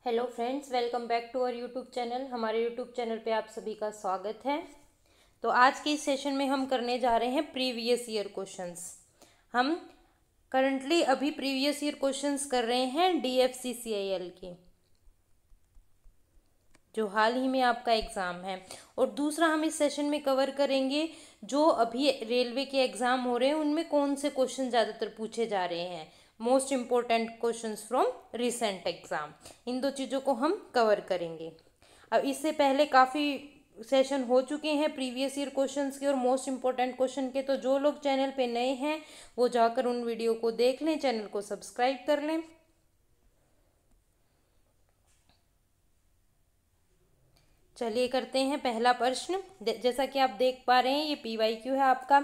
Hello friends, welcome back to our YouTube channel. हमारे YouTube channel पे आप सभी का स्वागत है। तो आज के इस सेशन में हम करने जा रहे हैं प्रीवियस ईयर क्वेश्चंस। हम करंटली अभी प्रीवियस ईयर क्वेश्चंस कर रहे हैं DFCCIL के, जो हाल ही में आपका एग्ज़ाम है। और दूसरा हम इस सेशन में कवर करेंगे जो अभी रेलवे के एग्ज़ाम हो रहे हैं उनमें कौन से क्वेश्चन ज़्यादातर पूछे जा रहे हैं, most important questions from recent exam. इन दो चीज़ों को हम कवर करेंगे। अब इससे पहले काफ़ी सेशन हो चुके हैं प्रीवियस ईयर क्वेश्चंस के और मोस्ट इम्पोर्टेंट क्वेश्चन के, तो जो लोग चैनल पे नए हैं वो जाकर उन वीडियो को देख लें, चैनल को सब्सक्राइब कर लें। चलिए करते हैं पहला प्रश्न। जैसा कि आप देख पा रहे हैं ये PYQ है आपका।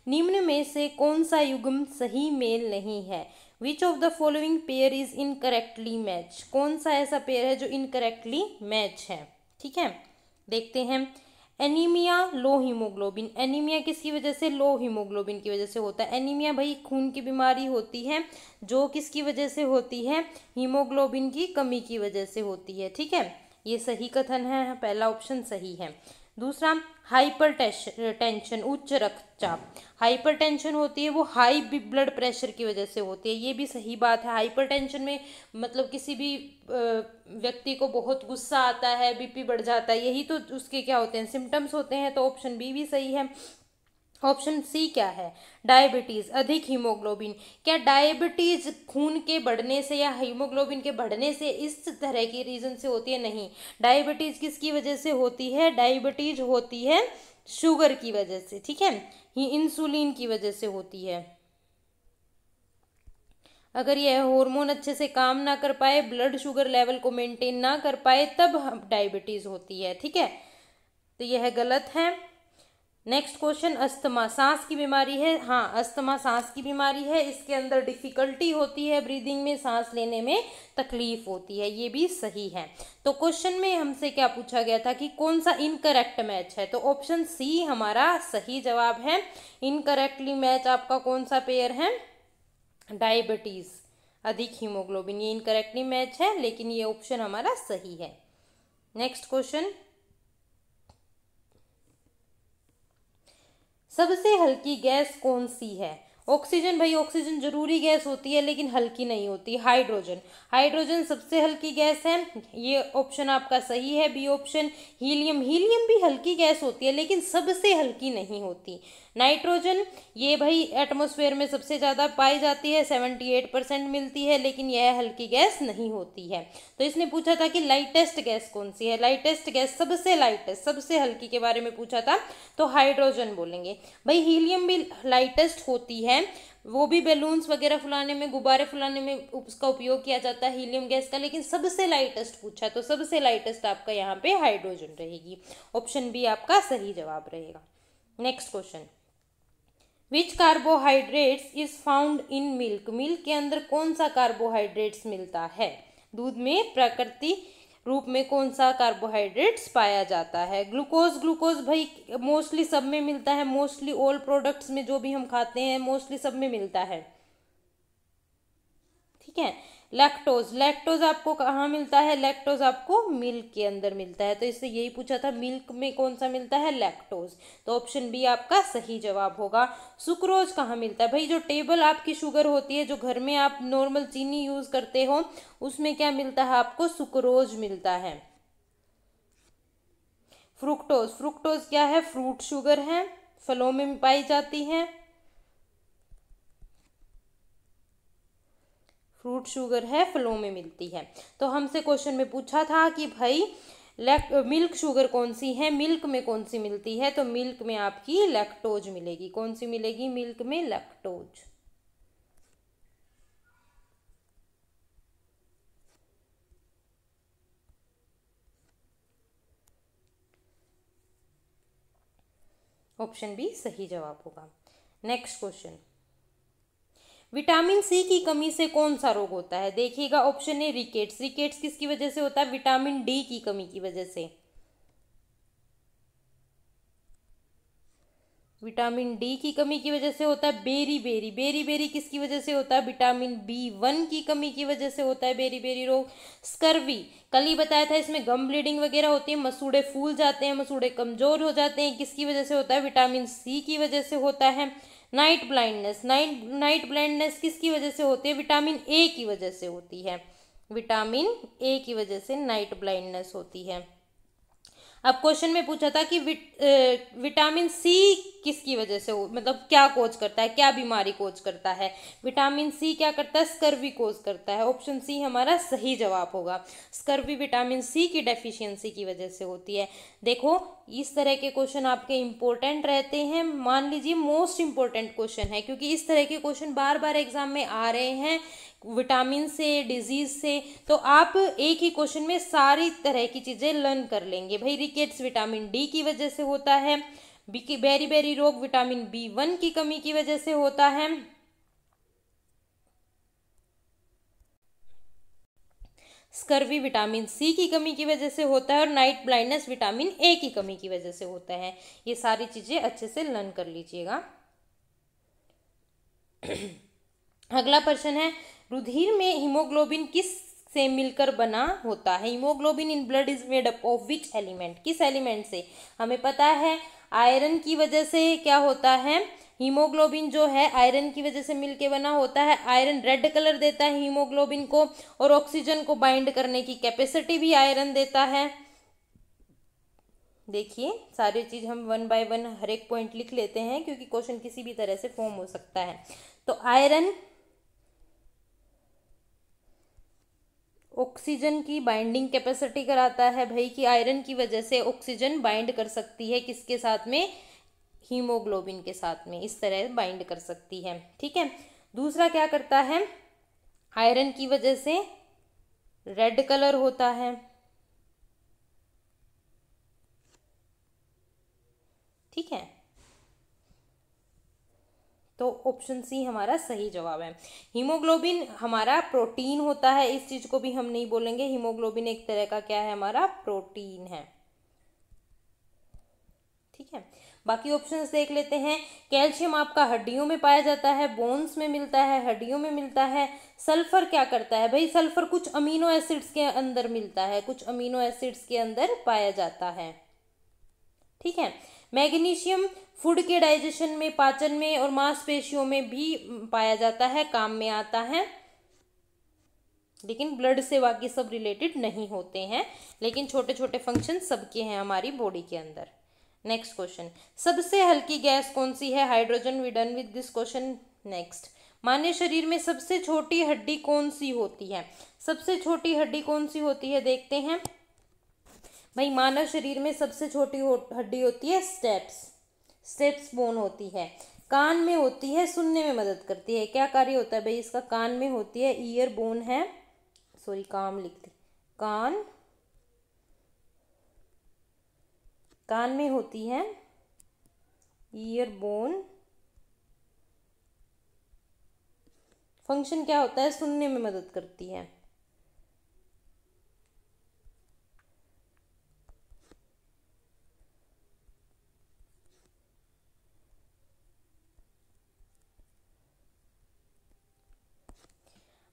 निम्न में से कौन सा युग्म सही मेल नहीं है? Which of the following pair is incorrectly match? कौन सा ऐसा पेयर है जो इनकरेक्टली मैच है? ठीक है, देखते हैं। एनीमिया, लो हीमोग्लोबिन। एनीमिया किसकी वजह से? लो हीमोग्लोबिन की वजह से होता है। एनीमिया भाई खून की बीमारी होती है जो किसकी वजह से होती है? हीमोग्लोबिन की कमी की वजह से होती है। ठीक है, ये सही कथन है, पहला ऑप्शन सही है। दूसरा, हाइपर टेंशन, उच्च रक्तचाप। हाइपर टेंशन होती है वो हाई ब्लड प्रेशर की वजह से होती है, ये भी सही बात है। हाइपर टेंशन में मतलब किसी भी व्यक्ति को बहुत गुस्सा आता है, BP बढ़ जाता है, यही तो उसके क्या होते हैं, सिम्टम्स होते हैं। तो ऑप्शन बी भी सही है। ऑप्शन सी क्या है? डायबिटीज, अधिक हीमोग्लोबिन। क्या डायबिटीज खून के बढ़ने से या हीमोग्लोबिन के बढ़ने से इस तरह की रीजन से होती है? नहीं। डायबिटीज किसकी वजह से होती है? डायबिटीज होती है शुगर की वजह से। ठीक है, ही इंसुलिन की वजह से होती है। अगर यह हार्मोन अच्छे से काम ना कर पाए, ब्लड शुगर लेवल को मेंटेन ना कर पाए, तब डायबिटीज होती है। ठीक है, तो यह गलत है। नेक्स्ट क्वेश्चन, अस्थमा, सांस की बीमारी है? हाँ, अस्थमा सांस की बीमारी है। इसके अंदर डिफिकल्टी होती है ब्रीदिंग में, सांस लेने में तकलीफ होती है, ये भी सही है। तो क्वेश्चन में हमसे क्या पूछा गया था कि कौन सा इनकरेक्ट मैच है? तो ऑप्शन सी हमारा सही जवाब है। इनकरेक्टली मैच आपका कौन सा पेयर है? डायबिटीज, अधिक हीमोग्लोबिन, ये इनकरेक्टली मैच है, लेकिन ये ऑप्शन हमारा सही है। नेक्स्ट क्वेश्चन, सबसे हल्की गैस कौन सी है? ऑक्सीजन, भाई ऑक्सीजन जरूरी गैस होती है लेकिन हल्की नहीं होती। हाइड्रोजन, हाइड्रोजन सबसे हल्की गैस है, ये ऑप्शन आपका सही है, बी ऑप्शन। हीलियम, हीलियम भी हल्की गैस होती है लेकिन सबसे हल्की नहीं होती। नाइट्रोजन, ये भाई एटमॉस्फेयर में सबसे ज़्यादा पाई जाती है, 78% मिलती है, लेकिन यह हल्की गैस नहीं होती है। तो इसने पूछा था कि लाइटेस्ट गैस कौन सी है? लाइटेस्ट गैस, सबसे लाइटेस्ट, सबसे हल्की के बारे में पूछा था, तो हाइड्रोजन बोलेंगे। भाई हीलियम भी लाइटेस्ट होती है, वो भी बैलून्स वगैरह फुलाने में, गुब्बारे फुलाने में उसका उपयोग किया जाता है हीलियम गैस का, लेकिन सबसे लाइटेस्ट पूछा, तो सबसे लाइटेस्ट आपका यहाँ पे हाइड्रोजन रहेगी। ऑप्शन बी आपका सही जवाब रहेगा। Next question, which carbohydrates is found in milk? Milk के अंदर कौन सा कार्बोहाइड्रेट्स मिलता है? दूध में प्राकृतिक रूप में कौन सा कार्बोहाइड्रेट्स पाया जाता है? ग्लूकोज, ग्लूकोज भाई मोस्टली सब में मिलता है, मोस्टली ऑल प्रोडक्ट्स में जो भी हम खाते हैं मोस्टली सब में मिलता है। ठीक है, लैक्टोज, लैक्टोज आपको कहाँ मिलता है? लैक्टोज आपको मिल्क के अंदर मिलता है, तो इससे यही पूछा था मिल्क में कौन सा मिलता है? लैक्टोज, तो ऑप्शन बी आपका सही जवाब होगा। सुक्रोज कहाँ मिलता है? भाई जो टेबल आपकी शुगर होती है, जो घर में आप नॉर्मल चीनी यूज करते हो, उसमें क्या मिलता है आपको? सुक्रोज मिलता है। फ्रुक्टोज, फ्रुक्टोज क्या है? फ्रूट शुगर है, फलों में पाई जाती है, फ्रूट शुगर है, फलों में मिलती है। तो हमसे क्वेश्चन में पूछा था कि भाई मिल्क शुगर कौन सी है, मिल्क में कौन सी मिलती है? तो मिल्क में आपकी लैक्टोज मिलेगी। कौन सी मिलेगी? मिल्क में लैक्टोज। ऑप्शन बी सही जवाब होगा। नेक्स्ट क्वेश्चन, विटामिन सी की कमी से कौन सा रोग होता है? देखिएगा, ऑप्शन ए रिकेट्स, रिकेट्स किसकी वजह से होता है? विटामिन डी की कमी की वजह से। विटामिन डी की कमी की वजह से होता है बेरी बेरी। बेरी बेरी किसकी वजह से होता है? विटामिन B1 की कमी की वजह से होता है बेरी बेरी रोग। स्कर्वी, कल ही बताया था, इसमें गम ब्लीडिंग वगैरह होती है, मसूड़े फूल जाते हैं, मसूड़े कमजोर हो जाते हैं, किसकी वजह से होता है? विटामिन सी की वजह से होता है। नाइट ब्लाइंडनेस, नाइट ब्लाइंडनेस किसकी वजह से होती है? विटामिन ए की वजह से होती है। विटामिन ए की वजह से नाइट ब्लाइंडनेस होती है। अब क्वेश्चन में पूछा था कि विटामिन सी किसकी वजह से हो, मतलब क्या कोज करता है, क्या बीमारी कोज करता है? विटामिन सी क्या करता है? स्कर्वी कोज करता है। ऑप्शन सी हमारा सही जवाब होगा। स्कर्वी विटामिन सी की डेफिशिएंसी की वजह से होती है। देखो, इस तरह के क्वेश्चन आपके इंपॉर्टेंट रहते हैं, मान लीजिए मोस्ट इंपॉर्टेंट क्वेश्चन है, क्योंकि इस तरह के क्वेश्चन बार बार एग्जाम में आ रहे हैं विटामिन से, डिजीज से, तो आप एक ही क्वेश्चन में सारी तरह की चीजें लर्न कर लेंगे। भाई रिकेट्स विटामिन डी की वजह से होता है। बेरी बेरी रोग विटामिन B1 की कमी की वजह से होता है। स्कर्वी विटामिन सी की कमी की वजह से होता है। और नाइट ब्लाइंडनेस विटामिन ए की कमी की वजह से होता है। ये सारी चीजें अच्छे से लर्न कर लीजिएगा। अगला प्रश्न है, रुधिर में हीमोग्लोबिन किस से मिलकर बना होता है? Haemoglobin in blood is made up of which element? किस एलिमेंट से? हमें पता है आयरन की वजह से क्या होता है, हीमोग्लोबिन जो है आयरन की वजह से मिलके बना होता है। आयरन रेड कलर देता है हीमोग्लोबिन को, और ऑक्सीजन को बाइंड करने की कैपेसिटी भी आयरन देता है। देखिए, सारी चीज हम वन बाय वन हर एक पॉइंट लिख लेते हैं, क्योंकि क्वेश्चन किसी भी तरह से फॉर्म हो सकता है। तो आयरन ऑक्सीजन की बाइंडिंग कैपेसिटी कराता है भाई, कि आयरन की वजह से ऑक्सीजन बाइंड कर सकती है किसके साथ में? हीमोग्लोबिन के साथ में, इस तरह बाइंड कर सकती है। ठीक है। दूसरा क्या करता है, आयरन की वजह से रेड कलर होता है। ठीक है, तो ऑप्शन सी हमारा सही जवाब है। हीमोग्लोबिन हमारा प्रोटीन होता है, इस चीज को भी हम नहीं बोलेंगे। हीमोग्लोबिन एक तरह का क्या है? हमारा प्रोटीन है। ठीक है, बाकी ऑप्शंस देख लेते हैं। कैल्शियम आपका हड्डियों में पाया जाता है, बोन्स में मिलता है, हड्डियों में मिलता है। सल्फर क्या करता है भाई? सल्फर कुछ अमीनो एसिड्स के अंदर मिलता है, कुछ अमीनो एसिड्स के अंदर पाया जाता है। ठीक है। मैग्नीशियम फूड के डाइजेशन में, पाचन में और मांसपेशियों में भी पाया जाता है, काम में आता है, लेकिन ब्लड से बाकी सब रिलेटेड नहीं होते हैं, लेकिन छोटे छोटे फंक्शन सबके हैं हमारी बॉडी के अंदर। नेक्स्ट क्वेश्चन, सबसे हल्की गैस कौन सी है? Hydrogen. We done with this question. Next, मानव शरीर में सबसे छोटी हड्डी कौन सी होती है? सबसे छोटी हड्डी कौन सी होती है, देखते हैं। भाई मानव शरीर में सबसे छोटी हड्डी होती है स्टेप्स बोन होती है। कान में होती है, सुनने में मदद करती है। क्या कार्य होता है भाई इसका? कान में होती है, ईयर बोन है, सॉरी काम लिख दी, कान में होती है ईयर बोन। फंक्शन क्या होता है? सुनने में मदद करती है।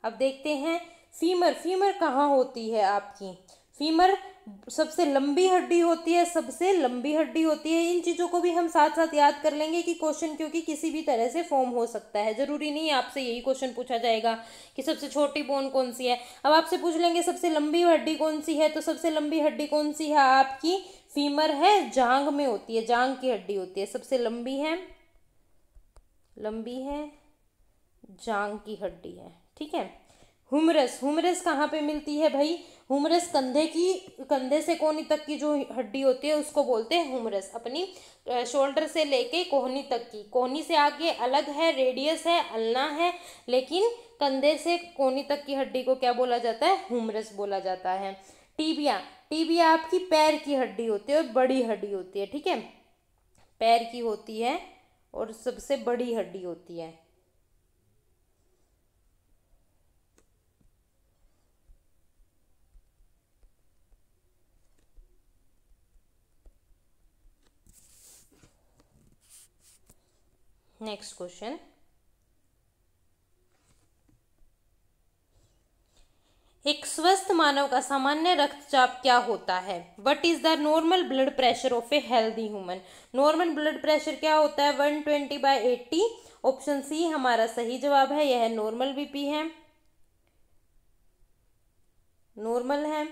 अब देखते हैं फीमर। फीमर कहाँ होती है आपकी? फीमर सबसे लंबी हड्डी होती है, सबसे लंबी हड्डी होती है। इन चीज़ों को भी हम साथ साथ याद कर लेंगे कि क्वेश्चन क्योंकि किसी भी तरह से फॉर्म हो सकता है, जरूरी नहीं आपसे यही क्वेश्चन पूछा जाएगा कि सबसे छोटी बोन कौन सी है। अब आपसे पूछ लेंगे सबसे लंबी हड्डी कौन सी है, तो सबसे लंबी हड्डी कौन सी है आपकी? फीमर है, जांग में होती है, जांग की हड्डी होती है, सबसे लंबी है, जांग की हड्डी है। ठीक है। हुमरस, हुमरस कहाँ पे मिलती है भाई? हुमरस कंधे से कोहनी तक की जो हड्डी होती है उसको बोलते हैं हुमरस। अपनी शोल्डर से लेके कोहनी तक की, कोहनी से आगे अलग है, रेडियस है, अल्ना है, लेकिन कंधे से कोहनी तक की हड्डी को क्या बोला जाता है? हुमरस बोला जाता है। टीबिया, टीबिया आपकी पैर की हड्डी होती है और बड़ी हड्डी होती है। ठीक है, पैर की होती है और सबसे बड़ी हड्डी होती है। नेक्स्ट क्वेश्चन, एक स्वस्थ मानव का सामान्य रक्तचाप क्या होता है? What is the normal blood pressure of a healthy human? Normal blood pressure क्या होता है? 120/80। ऑप्शन सी हमारा सही जवाब है, यह नॉर्मल बीपी है, नॉर्मल है।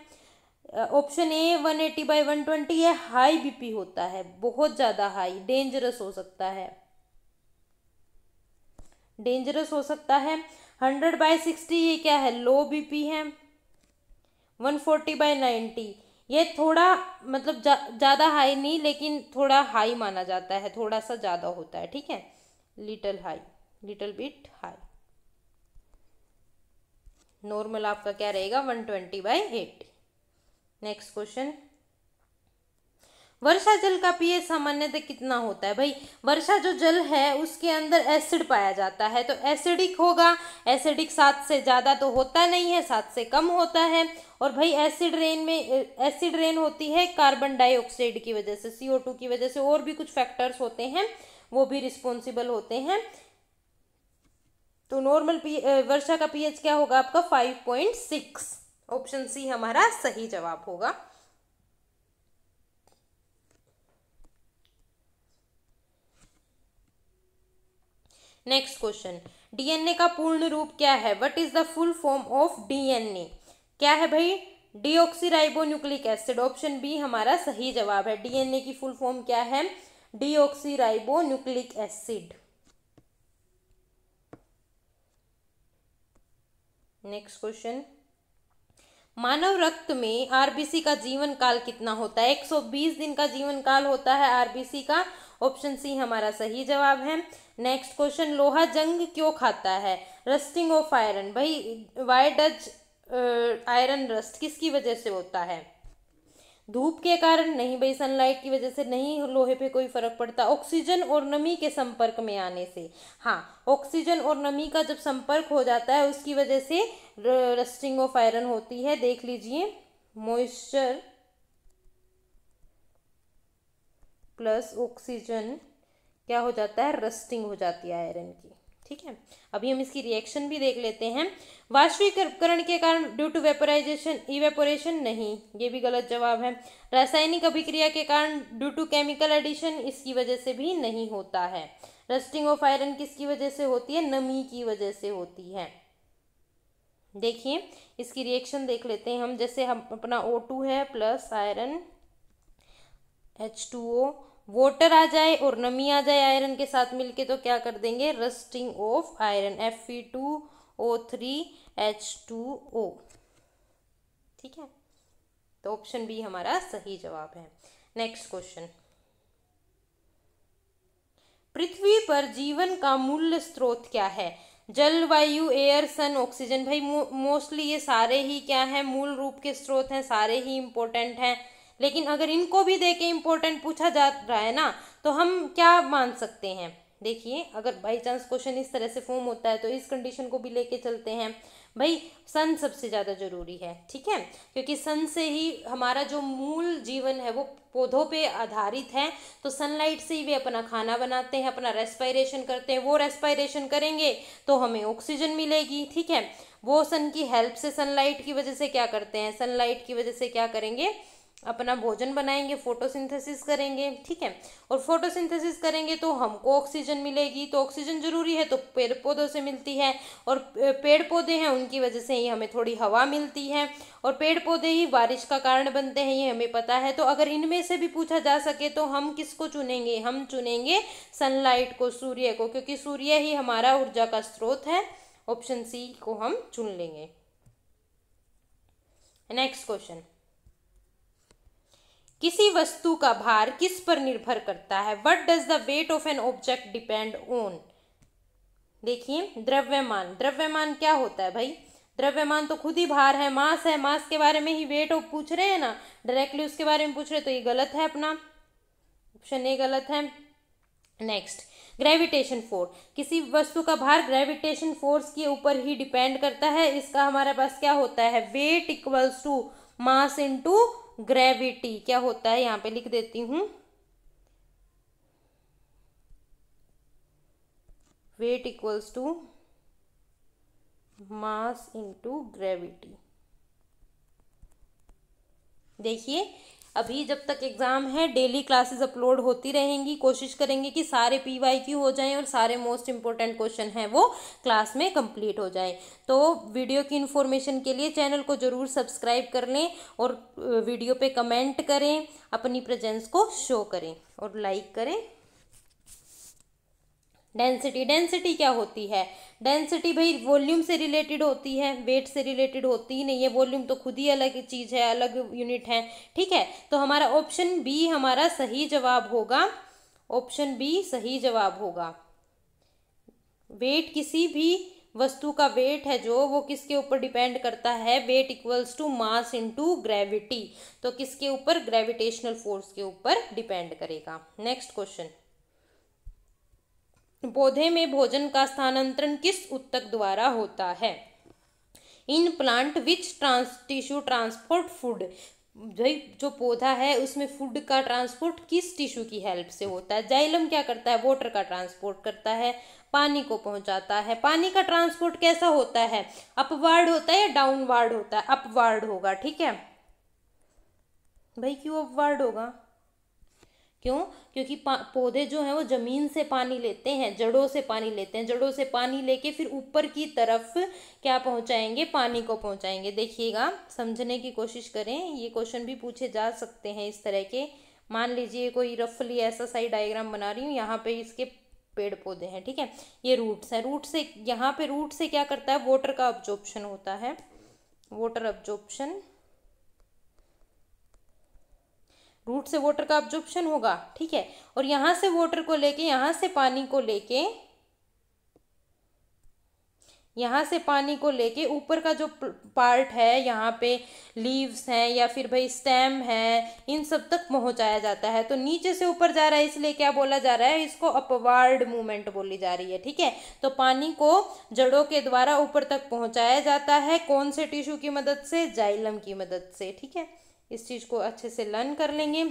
ऑप्शन ए 180/120 ये हाई बीपी होता है, बहुत ज्यादा हाई, डेंजरस हो सकता है, डेंजरस हो सकता है। 100/60 ये क्या है? लो बीपी है। 140/90 ये थोड़ा मतलब ज्यादा हाई नहीं, लेकिन थोड़ा हाई माना जाता है, थोड़ा सा ज्यादा होता है, ठीक है, little high, little bit high. Normal आपका क्या रहेगा? 120/80। नेक्स्ट क्वेश्चन, वर्षा जल का पीएच सामान्यतः कितना होता है? भाई वर्षा जो जल है उसके अंदर एसिड पाया जाता है, तो एसिडिक होगा। एसिडिक 7 से ज़्यादा तो होता नहीं है, 7 से कम होता है। और भाई एसिड रेन में एसिड रेन होती है कार्बन डाइऑक्साइड की वजह से, CO2 की वजह से, और भी कुछ फैक्टर्स होते हैं वो भी रिस्पॉन्सिबल होते हैं। तो नॉर्मल वर्षा का पीएच क्या होगा आपका? 5.6। ऑप्शन सी हमारा सही जवाब होगा। नेक्स्ट क्वेश्चन, डीएनए का पूर्ण रूप क्या है? What is the full form of DNA? क्या है भाई? Deoxyribonucleic acid. ऑप्शन बी हमारा सही जवाब है। डीएनए की फुल फॉर्म क्या है? Deoxyribonucleic acid. नेक्स्ट क्वेश्चन, मानव रक्त में आरबीसी का जीवन काल कितना होता है? 120 दिन का जीवन काल होता है आरबीसी का। ऑप्शन सी हमारा सही जवाब है। नेक्स्ट क्वेश्चन, लोहा जंग क्यों खाता है? Rusting of iron. भाई वाई डज आयरन रस्ट, किसकी वजह से होता है? धूप के कारण नहीं भाई, सनलाइट की वजह से नहीं, लोहे पे कोई फर्क पड़ता। ऑक्सीजन और नमी के संपर्क में आने से। हाँ, ऑक्सीजन और नमी का जब संपर्क हो जाता है उसकी वजह से रस्टिंग ऑफ आयरन होती है। देख लीजिए, मॉइस्चर प्लस ऑक्सीजन क्या हो जाता है? रस्टिंग हो जाती है आयरन की, ठीक है। अभी हम इसकी रिएक्शन भी देख लेते हैं। वाष्पीकरण के कारण ड्यू टू वेपोराइजेशन, इवेपोरेशन नहीं, ये भी गलत जवाब है। रासायनिक अभिक्रिया के कारण ड्यू टू केमिकल एडिशन, इसकी वजह से भी नहीं होता है। रस्टिंग ऑफ आयरन किसकी वजह से होती है? नमी की वजह से होती है। देखिए इसकी रिएक्शन देख लेते हैं हम। जैसे हम अपना O2 है प्लस आयरन H2O, वाटर आ जाए और नमी आ जाए आयरन के साथ मिलके, तो क्या कर देंगे? रस्टिंग ऑफ आयरन, Fe2O3H2O, ठीक है। तो ऑप्शन बी हमारा सही जवाब है। नेक्स्ट क्वेश्चन, पृथ्वी पर जीवन का मूल स्रोत क्या है? जल, वायु, एयर, सन, ऑक्सीजन। भाई मोस्टली ये सारे ही क्या है? मूल रूप के स्रोत हैं, सारे ही इंपॉर्टेंट हैं। लेकिन अगर इनको भी देके इंपॉर्टेंट पूछा जा रहा है ना, तो हम क्या मान सकते हैं? देखिए अगर बाई चांस क्वेश्चन इस तरह से फॉर्म होता है तो इस कंडीशन को भी लेके चलते हैं। भाई सन सबसे ज़्यादा जरूरी है, ठीक है, क्योंकि सन से ही हमारा जो मूल जीवन है वो पौधों पे आधारित है। तो सनलाइट से ही वे अपना खाना बनाते हैं, अपना रेस्पायरेशन करते हैं। वो रेस्पायरेशन करेंगे तो हमें ऑक्सीजन मिलेगी, ठीक है। वो सन की हेल्प से, सनलाइट की वजह से क्या करते हैं? सनलाइट की वजह से क्या करेंगे? अपना भोजन बनाएंगे, फोटोसिंथेसिस करेंगे, ठीक है। और फोटोसिंथेसिस करेंगे तो हमको ऑक्सीजन मिलेगी। तो ऑक्सीजन जरूरी है तो पेड़ पौधों से मिलती है, और पेड़ पौधे हैं उनकी वजह से ही हमें थोड़ी हवा मिलती है, और पेड़ पौधे ही बारिश का कारण बनते हैं, ये हमें पता है। तो अगर इनमें से भी पूछा जा सके तो हम किसको चुनेंगे? हम चुनेंगे सनलाइट को, सूर्य को, क्योंकि सूर्य ही हमारा ऊर्जा का स्रोत है। ऑप्शन सी को हम चुन लेंगे। नेक्स्ट क्वेश्चन, किसी वस्तु का भार किस पर निर्भर करता है? What does the weight of an object depend on? देखिए द्रव्यमान। द्रव्यमान क्या होता है भाई? द्रव्यमान तो खुद ही भार है, मास है। मास के बारे में ही वेट ऑफ पूछ रहे हैं ना, डायरेक्टली उसके बारे में पूछ रहे, तो ये गलत है, अपना ऑप्शन ए गलत है। Next, gravitation force. किसी वस्तु का भार ग्रेविटेशन फोर्स के ऊपर ही डिपेंड करता है। इसका हमारे पास क्या होता है? Weight equals to mass into gravity. क्या होता है? यहाँ पे लिख देती हूं, weight equals to mass into gravity. देखिए अभी जब तक एग्जाम है डेली क्लासेस अपलोड होती रहेंगी, कोशिश करेंगे कि सारे PYQ हो जाएं और सारे मोस्ट इंपॉर्टेंट क्वेश्चन हैं वो क्लास में कंप्लीट हो जाएं। तो वीडियो की इन्फॉर्मेशन के लिए चैनल को जरूर सब्सक्राइब कर लें और वीडियो पे कमेंट करें, अपनी प्रेजेंस को शो करें और लाइक करें। डेंसिटी, डेंसिटी क्या होती है? डेंसिटी भाई वॉल्यूम से रिलेटेड होती है, वेट से रिलेटेड होती ही नहीं है। वॉल्यूम तो खुद ही अलग चीज है, अलग यूनिट है। ठीक है, तो हमारा ऑप्शन बी हमारा सही जवाब होगा। ऑप्शन बी सही जवाब होगा। वेट, किसी भी वस्तु का वेट है जो, वो किसके ऊपर डिपेंड करता है? Weight equals to mass into gravity. तो किसके ऊपर? ग्रेविटेशनल फोर्स के ऊपर डिपेंड करेगा। नेक्स्ट क्वेश्चन, पौधे में भोजन का स्थानांतरण किस ऊतक द्वारा होता है? In plant which tissue transport food. जो पौधा है उसमें फूड का ट्रांसपोर्ट किस टिश्यू की हेल्प से होता है? जाइलम क्या करता है? वाटर का ट्रांसपोर्ट करता है, पानी को पहुंचाता है। पानी का ट्रांसपोर्ट कैसा होता है? अपवार्ड होता है या डाउनवार्ड होता है? अपवार्ड होगा। ठीक है भाई, क्यों अपवार्ड होगा? क्यों? क्योंकि पौधे जो हैं वो जमीन से पानी लेते हैं, जड़ों से पानी लेते हैं, जड़ों से पानी लेके फिर ऊपर की तरफ क्या पहुंचाएंगे? पानी को पहुंचाएंगे। देखिएगा, समझने की कोशिश करें, ये क्वेश्चन भी पूछे जा सकते हैं इस तरह के। मान लीजिए कोई रफली ऐसा सही डायग्राम बना रही हूँ, यहाँ पे इसके पेड़ पौधे हैं। ठीक है, ये रूट्स हैं, रूट से यहाँ पे रूट से क्या करता है? वाटर का अब्जॉर्प्शन होता है, वाटर अब्जॉर्प्शन। रूट से वाटर का अब्जॉर्प्शन होगा। ठीक है, और यहां से वाटर को लेके, यहां से पानी को लेके, यहां से पानी को लेके ऊपर का जो पार्ट है, यहाँ पे लीव्स हैं या फिर भाई स्टेम है, इन सब तक पहुंचाया जाता है। तो नीचे से ऊपर जा रहा है, इसलिए क्या बोला जा रहा है? इसको अपवार्ड मूवमेंट बोली जा रही है। ठीक है, तो पानी को जड़ों के द्वारा ऊपर तक पहुंचाया जाता है। कौन से टिश्यू की मदद से? जाइलम की मदद से। ठीक है, इस चीज को अच्छे से लर्न कर लेंगे।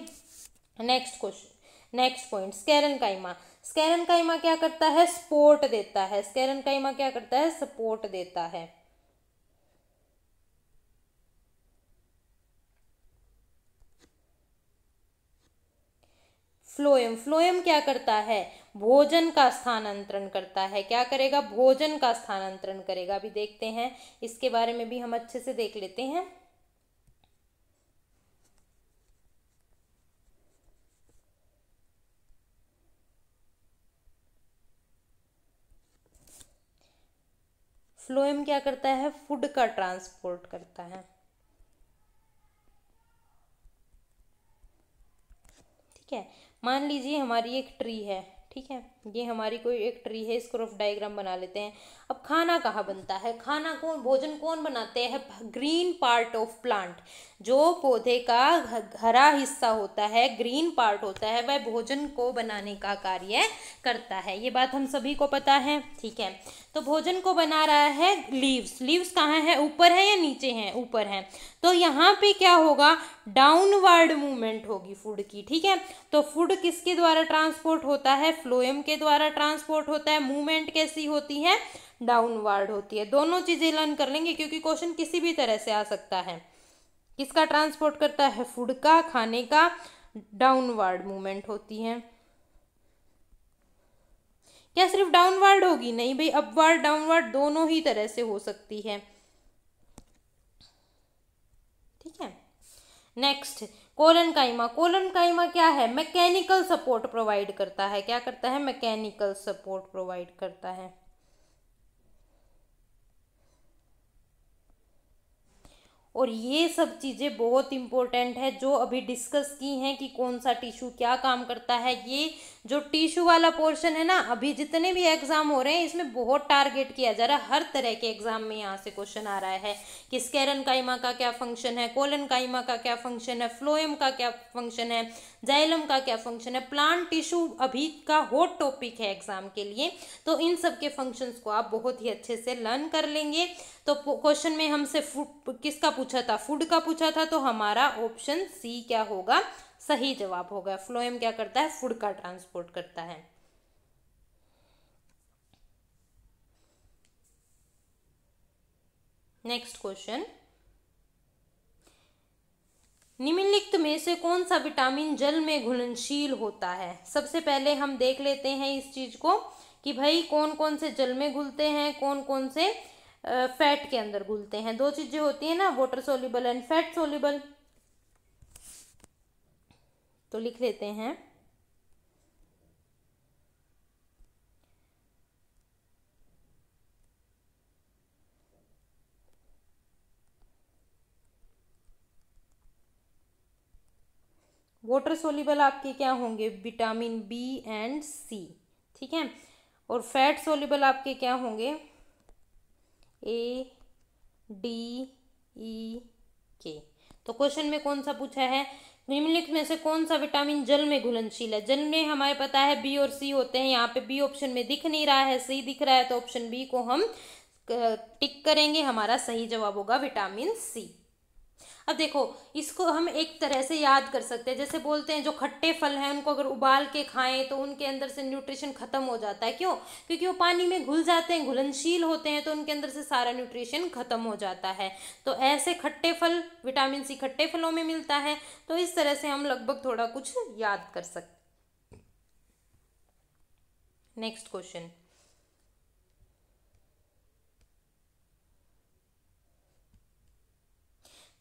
Next question, next point, sclerenchyma. Sclerenchyma क्या करता है? सपोर्ट देता है। स्केरेनकाइमा क्या करता है? सपोर्ट देता है। फ्लोएम, फ्लोएम क्या करता है? भोजन का स्थानांतरण करता है। क्या करेगा? भोजन का स्थानांतरण करेगा। अभी देखते हैं, इसके बारे में भी हम अच्छे से देख लेते हैं। फ्लोएम क्या करता है? फूड का ट्रांसपोर्ट करता है। ठीक है, मान लीजिए हमारी एक ट्री है। ठीक है, ये हमारी कोई एक ट्री है, इसको रफ डायग्राम बना लेते हैं। अब खाना कहाँ बनता है? खाना कौन, भोजन कौन बनाते हैं? ग्रीन पार्ट ऑफ प्लांट, जो पौधे का हरा हिस्सा होता है, ग्रीन पार्ट होता है, वह भोजन को बनाने का कार्य करता है। ये बात हम सभी को पता है। ठीक है, तो भोजन को बना रहा है लीव्स। लीव्स कहाँ है? ऊपर है या नीचे हैं? ऊपर है। तो यहाँ पे क्या होगा? डाउनवर्ड मूवमेंट होगी फूड की। ठीक है, तो फूड किसके द्वारा ट्रांसपोर्ट होता है? फ्लोएम के द्वारा ट्रांसपोर्ट होता है। मूवमेंट कैसी होती है? डाउनवर्ड होती है। दोनों चीजें लर्न कर लेंगे, क्योंकि क्वेश्चन किसी भी तरह से आ सकता है। किसका ट्रांसपोर्ट करता है? फूड का, खाने का। डाउनवर्ड मूवमेंट होती है। क्या सिर्फ डाउनवर्ड होगी? नहीं भाई, अपवर्ड डाउनवर्ड दोनों ही तरह से हो सकती है। ठीक है, नेक्स्ट, कोलनकाइमा। कोलनकाइमा क्या है? मैकेनिकल सपोर्ट प्रोवाइड करता है। क्या करता है? मैकेनिकल सपोर्ट प्रोवाइड करता है। और ये सब चीज़ें बहुत इंपॉर्टेंट है जो अभी डिस्कस की हैं कि कौन सा टिश्यू क्या काम करता है। ये जो टिश्यू वाला पोर्शन है ना, अभी जितने भी एग्जाम हो रहे हैं इसमें बहुत टारगेट किया जा रहा है। हर तरह के एग्जाम में यहाँ से क्वेश्चन आ रहा है कि स्केरेनकाइमा का क्या फंक्शन है, कोलनकाइमा का क्या फंक्शन है, फ्लोएम का क्या फंक्शन है, जाइलम का क्या फंक्शन है। प्लांट टिश्यू अभी का हॉट टॉपिक है एग्जाम के लिए, तो इन सब के फंक्शंस को आप बहुत ही अच्छे से लर्न कर लेंगे। तो क्वेश्चन में हमसे किसका पूछा था? फूड का पूछा था, तो हमारा ऑप्शन सी क्या होगा? सही जवाब होगा। फ्लोएम क्या करता है? फूड का ट्रांसपोर्ट करता है। नेक्स्ट क्वेश्चन, निम्नलिखित में से कौन सा विटामिन जल में घुलनशील होता है? सबसे पहले हम देख लेते हैं इस चीज को कि भाई कौन कौन से जल में घुलते हैं, कौन कौन से फैट के अंदर घुलते हैं। दो चीजें होती है ना, water soluble and fat soluble. तो लिख लेते हैं, वाटर सोल्यूबल आपके क्या होंगे, विटामिन बी एंड सी, ठीक है। और फैट सोल्यूबल आपके क्या होंगे, ए, डी, ई, के। तो क्वेश्चन में कौन सा पूछा है, निम्नलिखित में से कौन सा विटामिन जल में घुलनशील है? जल में हमारे पता है बी और सी होते हैं, यहाँ पे बी ऑप्शन में दिख नहीं रहा है, सी दिख रहा है, तो ऑप्शन बी को हम टिक करेंगे, हमारा सही जवाब होगा विटामिन सी। अब देखो, इसको हम एक तरह से याद कर सकते हैं, जैसे बोलते हैं जो खट्टे फल हैं उनको अगर उबाल के खाएं तो उनके अंदर से न्यूट्रिशन खत्म हो जाता है। क्यों? क्योंकि वो पानी में घुल जाते हैं, घुलनशील होते हैं, तो उनके अंदर से सारा न्यूट्रिशन खत्म हो जाता है। तो ऐसे खट्टे फल, विटामिन सी खट्टे फलों में मिलता है। तो इस तरह से हम लगभग थोड़ा कुछ याद कर सकते। नेक्स्ट क्वेश्चन,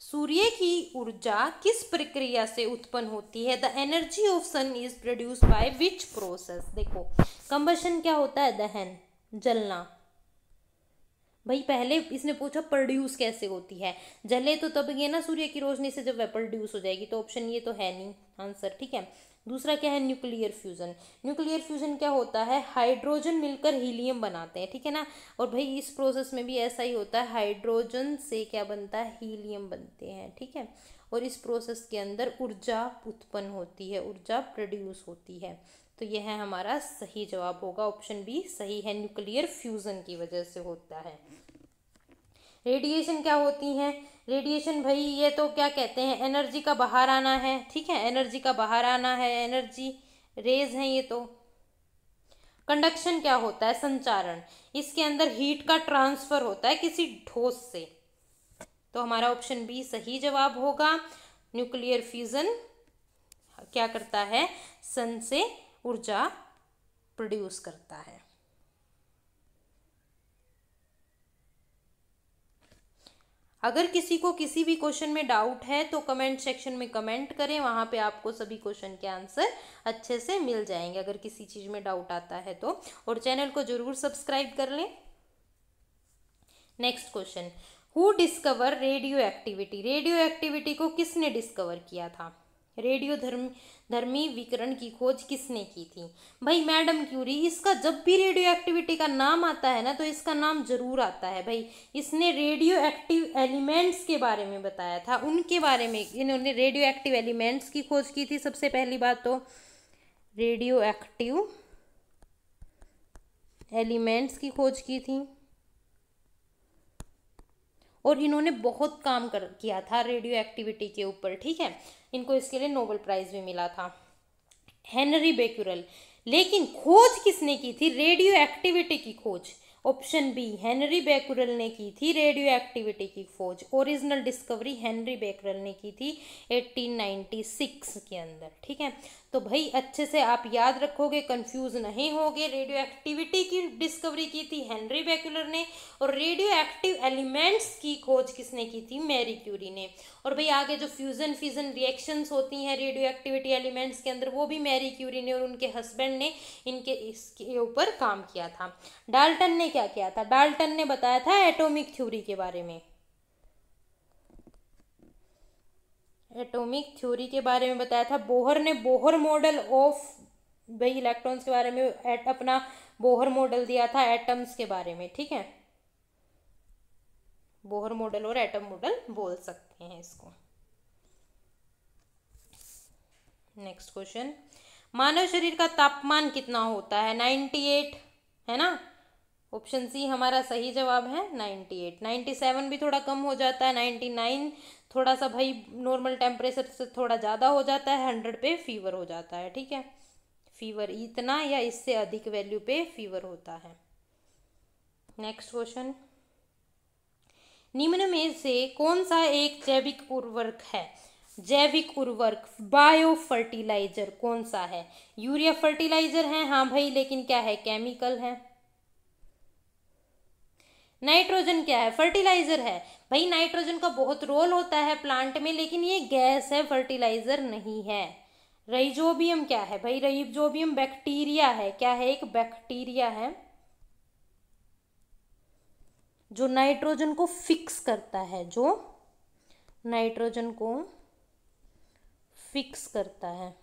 सूर्य की ऊर्जा किस प्रक्रिया से उत्पन्न होती है? The energy of sun is produce by which process? देखो, कंबशन क्या होता है, दहन, जलना। भाई पहले इसने पूछा प्रोड्यूस कैसे होती है, जले तो तब ये ना सूर्य की रोशनी से जब वह प्रोड्यूस हो जाएगी, तो ऑप्शन ये तो है नहीं आंसर, ठीक है। दूसरा क्या है, न्यूक्लियर फ्यूजन। न्यूक्लियर फ्यूजन क्या होता है, हाइड्रोजन मिलकर हीलियम बनाते हैं, ठीक है ना। और भाई इस प्रोसेस में भी ऐसा ही होता है, हाइड्रोजन से क्या बनता है, हीलियम बनते हैं, ठीक है। और इस प्रोसेस के अंदर ऊर्जा उत्पन्न होती है, ऊर्जा प्रोड्यूस होती है। तो यह है हमारा सही जवाब होगा, ऑप्शन बी सही है, न्यूक्लियर फ्यूजन की वजह से होता है। रेडिएशन क्या होती है, रेडिएशन भाई ये तो क्या कहते हैं, एनर्जी का बाहर आना है, ठीक है, एनर्जी का बाहर आना है, एनर्जी रेज है ये तो। कंडक्शन क्या होता है, संचारण, इसके अंदर हीट का ट्रांसफर होता है किसी ठोस से। तो हमारा ऑप्शन बी सही जवाब होगा, न्यूक्लियर फ्यूजन क्या करता है, सन से ऊर्जा प्रोड्यूस करता है। अगर किसी को किसी भी क्वेश्चन में डाउट है तो कमेंट सेक्शन में कमेंट करें, वहां पे आपको सभी क्वेश्चन के आंसर अच्छे से मिल जाएंगे अगर किसी चीज में डाउट आता है तो। और चैनल को जरूर सब्सक्राइब कर लें। Next question, who discover radio activity? Radio activity को किसने डिस्कवर किया था? रेडियो धर्मी विकिरण की खोज किसने की थी? भाई मैडम क्यूरी। इसका जब भी रेडियो एक्टिविटी का नाम आता है ना तो इसका नाम जरूर आता है भाई। इसने रेडियो एक्टिव एलिमेंट्स के बारे में बताया था, उनके बारे में इन्होंने रेडियो एक्टिव एलिमेंट्स की खोज की थी। सबसे पहली बात तो रेडियो एक्टिव एलिमेंट्स की खोज की थी और इन्होंने बहुत काम किया था रेडियो एक्टिविटी के ऊपर, ठीक है। इनको इसके लिए नोबेल प्राइज भी मिला था, हेनरी बेक्यूरेल। लेकिन खोज किसने की थी रेडियो एक्टिविटी की खोज? ऑप्शन बी, हेनरी बेक्यूरेल ने की थी रेडियो एक्टिविटी की खोज। ओरिजिनल डिस्कवरी हेनरी बेक्यूरेल ने की थी 1896 के अंदर, ठीक है। तो भाई अच्छे से आप याद रखोगे, कंफ्यूज नहीं होगे। रेडियो एक्टिविटी की डिस्कवरी की थी हेनरी बेक्यूलर ने और रेडियो एक्टिव एलिमेंट्स की खोज किसने की थी? मैरी क्यूरी ने। और भाई आगे जो फ्यूजन फिजन रिएक्शंस होती हैं रेडियो एक्टिविटी एलिमेंट्स के अंदर, वो भी मैरी क्यूरी ने और उनके हस्बैंड ने इनके इसके ऊपर काम किया था। डाल्टन ने क्या किया था? डाल्टन ने बताया था एटॉमिक थ्योरी के बारे में, एटॉमिक थ्योरी के बारे में बताया था। बोहर ने बोहर मॉडल ऑफ भाई इलेक्ट्रॉन्स के बारे में अपना बोहर मॉडल दिया था एटम्स के बारे में, ठीक है। बोहर मॉडल और एटम मॉडल बोल सकते हैं इसको। नेक्स्ट क्वेश्चन, मानव शरीर का तापमान कितना होता है? 98 है ना, ऑप्शन सी हमारा सही जवाब है 98। 97 भी थोड़ा कम हो जाता है, 99 थोड़ा सा भाई नॉर्मल टेम्परेचर से थोड़ा ज़्यादा हो जाता है, 100 पे फीवर हो जाता है, ठीक है। फीवर इतना या इससे अधिक वैल्यू पे फीवर होता है। नेक्स्ट क्वेश्चन, निम्न में से कौन सा एक जैविक उर्वरक है? जैविक उर्वरक, बायो फर्टिलाइजर कौन सा है? यूरिया फर्टिलाइजर है, हाँ भाई, लेकिन क्या है? केमिकल है। नाइट्रोजन क्या है? फर्टिलाइजर है भाई। नाइट्रोजन का बहुत रोल होता है प्लांट में, लेकिन ये गैस है, फर्टिलाइजर नहीं है। राइजोबियम क्या है भाई? राइजोबियम बैक्टीरिया है। क्या है? एक बैक्टीरिया है जो नाइट्रोजन को फिक्स करता है, जो नाइट्रोजन को फिक्स करता है।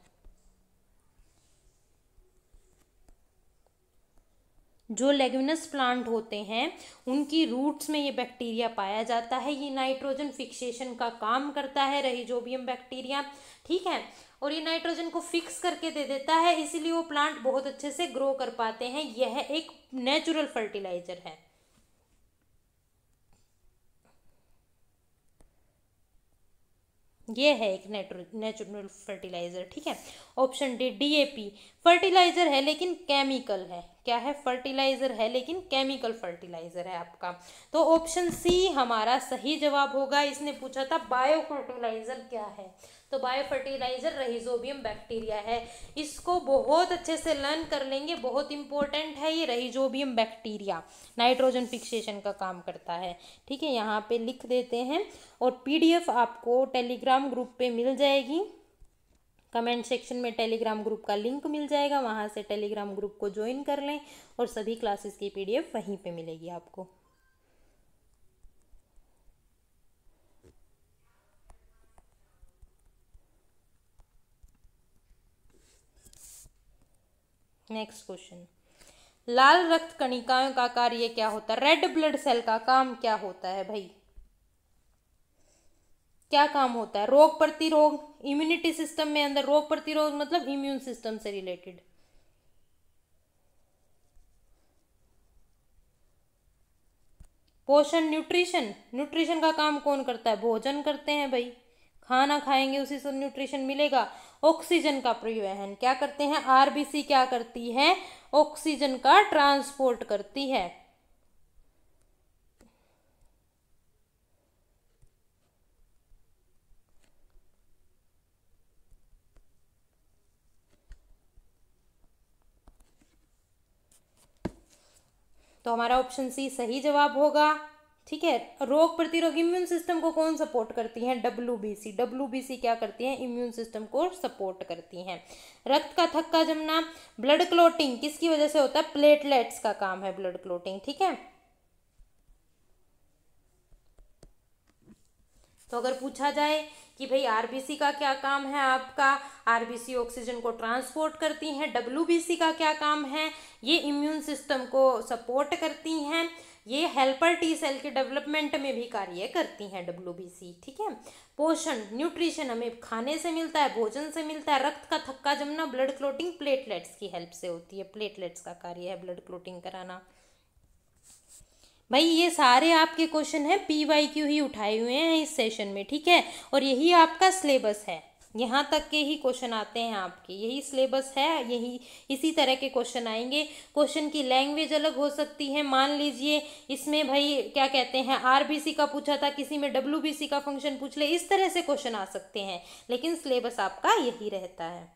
जो लेग्यूमिनस प्लांट होते हैं उनकी रूट्स में ये बैक्टीरिया पाया जाता है। ये नाइट्रोजन फिक्सेशन का काम करता है, राइजोबियम बैक्टीरिया, ठीक है। और ये नाइट्रोजन को फिक्स करके दे देता है, इसीलिए वो प्लांट बहुत अच्छे से ग्रो कर पाते हैं। यह एक नेचुरल फर्टिलाइजर है। ये है एक नेचुरल फर्टिलाइजर, ठीक है। ऑप्शन डी, डीएपी फर्टिलाइजर है लेकिन केमिकल है। क्या है? फर्टिलाइजर है लेकिन केमिकल फर्टिलाइजर है आपका। तो ऑप्शन सी हमारा सही जवाब होगा। इसने पूछा था बायो फर्टिलाइजर क्या है, तो बायो फर्टिलाइजर राइजोबियम बैक्टीरिया है। इसको बहुत अच्छे से लर्न कर लेंगे, बहुत इंपॉर्टेंट है ये। राइजोबियम बैक्टीरिया नाइट्रोजन फिक्सेशन का काम करता है, ठीक है। यहाँ पे लिख देते हैं। और पीडीएफ आपको टेलीग्राम ग्रुप पे मिल जाएगी। कमेंट सेक्शन में टेलीग्राम ग्रुप का लिंक मिल जाएगा, वहाँ से टेलीग्राम ग्रुप को ज्वाइन कर लें और सभी क्लासेस की पीडीएफ वहीं पे मिलेगी आपको। नेक्स्ट क्वेश्चन, लाल रक्त कणिकाओं का कार्य क्या होता है? रेड ब्लड सेल का काम क्या होता है भाई? क्या काम होता है? रोग प्रतिरोध, इम्यूनिटी सिस्टम में अंदर रोग प्रतिरोध मतलब इम्यून सिस्टम से रिलेटेड। पोषण, न्यूट्रिशन, न्यूट्रिशन का काम कौन करता है? भोजन करते हैं भाई, खाना खाएंगे उसी से न्यूट्रिशन मिलेगा। ऑक्सीजन का परिवहन क्या करते हैं? आरबीसी क्या करती है? ऑक्सीजन का ट्रांसपोर्ट करती है। तो हमारा ऑप्शन सी सही जवाब होगा, ठीक है। रोग प्रतिरोध, इम्यून सिस्टम को कौन सपोर्ट करती है? डब्ल्यूबीसी। डब्ल्यूबीसी क्या करती है? इम्यून सिस्टम को सपोर्ट करती हैं। रक्त का थक्का जमना, ब्लड क्लोटिंग किसकी वजह से होता है? प्लेटलेट्स का काम है ब्लड क्लोटिंग, ठीक है। तो अगर पूछा जाए कि भाई आरबीसी का क्या काम है आपका, आरबीसी ऑक्सीजन को ट्रांसपोर्ट करती हैं। डब्ल्यूबीसी का क्या काम है? ये इम्यून सिस्टम को सपोर्ट करती हैं। ये हेल्पर टी सेल के डेवलपमेंट में भी कार्य करती हैं डब्ल्यूबीसी, ठीक है। पोषण, न्यूट्रिशन हमें खाने से मिलता है, भोजन से मिलता है। रक्त का थक्का जमना, ब्लड क्लोटिंग प्लेटलेट्स की हेल्प से होती है। प्लेटलेट्स का कार्य है ब्लड क्लोटिंग कराना। भाई ये सारे आपके क्वेश्चन हैं, पीवाईक्यू ही उठाए हुए हैं इस सेशन में, ठीक है। और यही आपका सिलेबस है, यहाँ तक के ही क्वेश्चन आते हैं आपके, यही सिलेबस है, यही इसी तरह के क्वेश्चन आएंगे। क्वेश्चन की लैंग्वेज अलग हो सकती है। मान लीजिए इसमें भाई क्या कहते हैं, आरबीसी का पूछा था, किसी में डब्ल्यूबीसी का फंक्शन पूछ ले, इस तरह से क्वेश्चन आ सकते हैं, लेकिन सिलेबस आपका यही रहता है।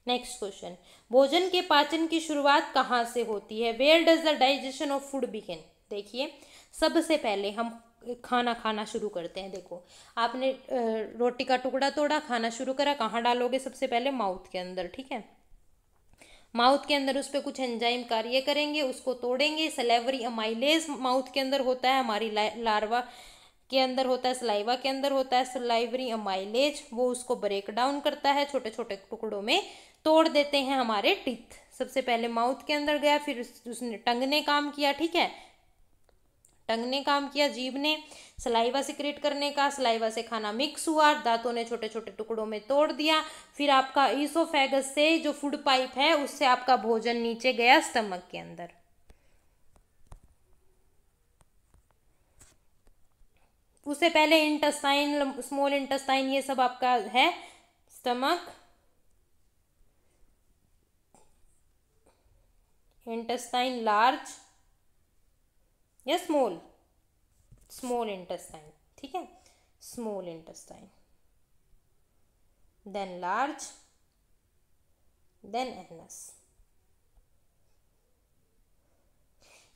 नेक्स्ट क्वेश्चन, भोजन के पाचन की शुरुआत कहाँ से होती है? Where does the digestion of food begin? देखिए, सबसे पहले हम खाना खाना शुरू करते हैं। देखो, आपने रोटी का टुकड़ा तोड़ा, खाना शुरू करा, कहाँ डालोगे? सबसे पहले माउथ के अंदर, ठीक है। माउथ के अंदर उस पर कुछ एंजाइम कार्य करेंगे, उसको तोड़ेंगे। सलेवरी अमाइलेज माउथ के अंदर होता है, हमारी लार्वा के अंदर होता है, सलाइवा के अंदर होता है सलाइवरी अमाइलेज, वो उसको ब्रेक डाउन करता है, छोटे छोटे टुकड़ों में तोड़ देते हैं हमारे टीथ। सबसे पहले माउथ के अंदर गया, फिर उसने टंग ने काम किया, ठीक है। टंग ने काम किया, जीभ ने सलाइवा सिक्रेट करने का, सलाइवा से खाना मिक्स हुआ, दांतों ने छोटे छोटे टुकड़ों में तोड़ दिया, फिर आपका ईसोफेगस से जो फूड पाइप है उससे आपका भोजन नीचे गया स्टमक के अंदर। उससे पहले इंटेस्टाइन, स्मॉल इंटेस्टाइन, ये सब आपका है। स्टमक, इंटेस्टाइन लार्ज या स्मॉल? स्मॉल इंटेस्टाइन, ठीक है, small intestine, then large, then anus.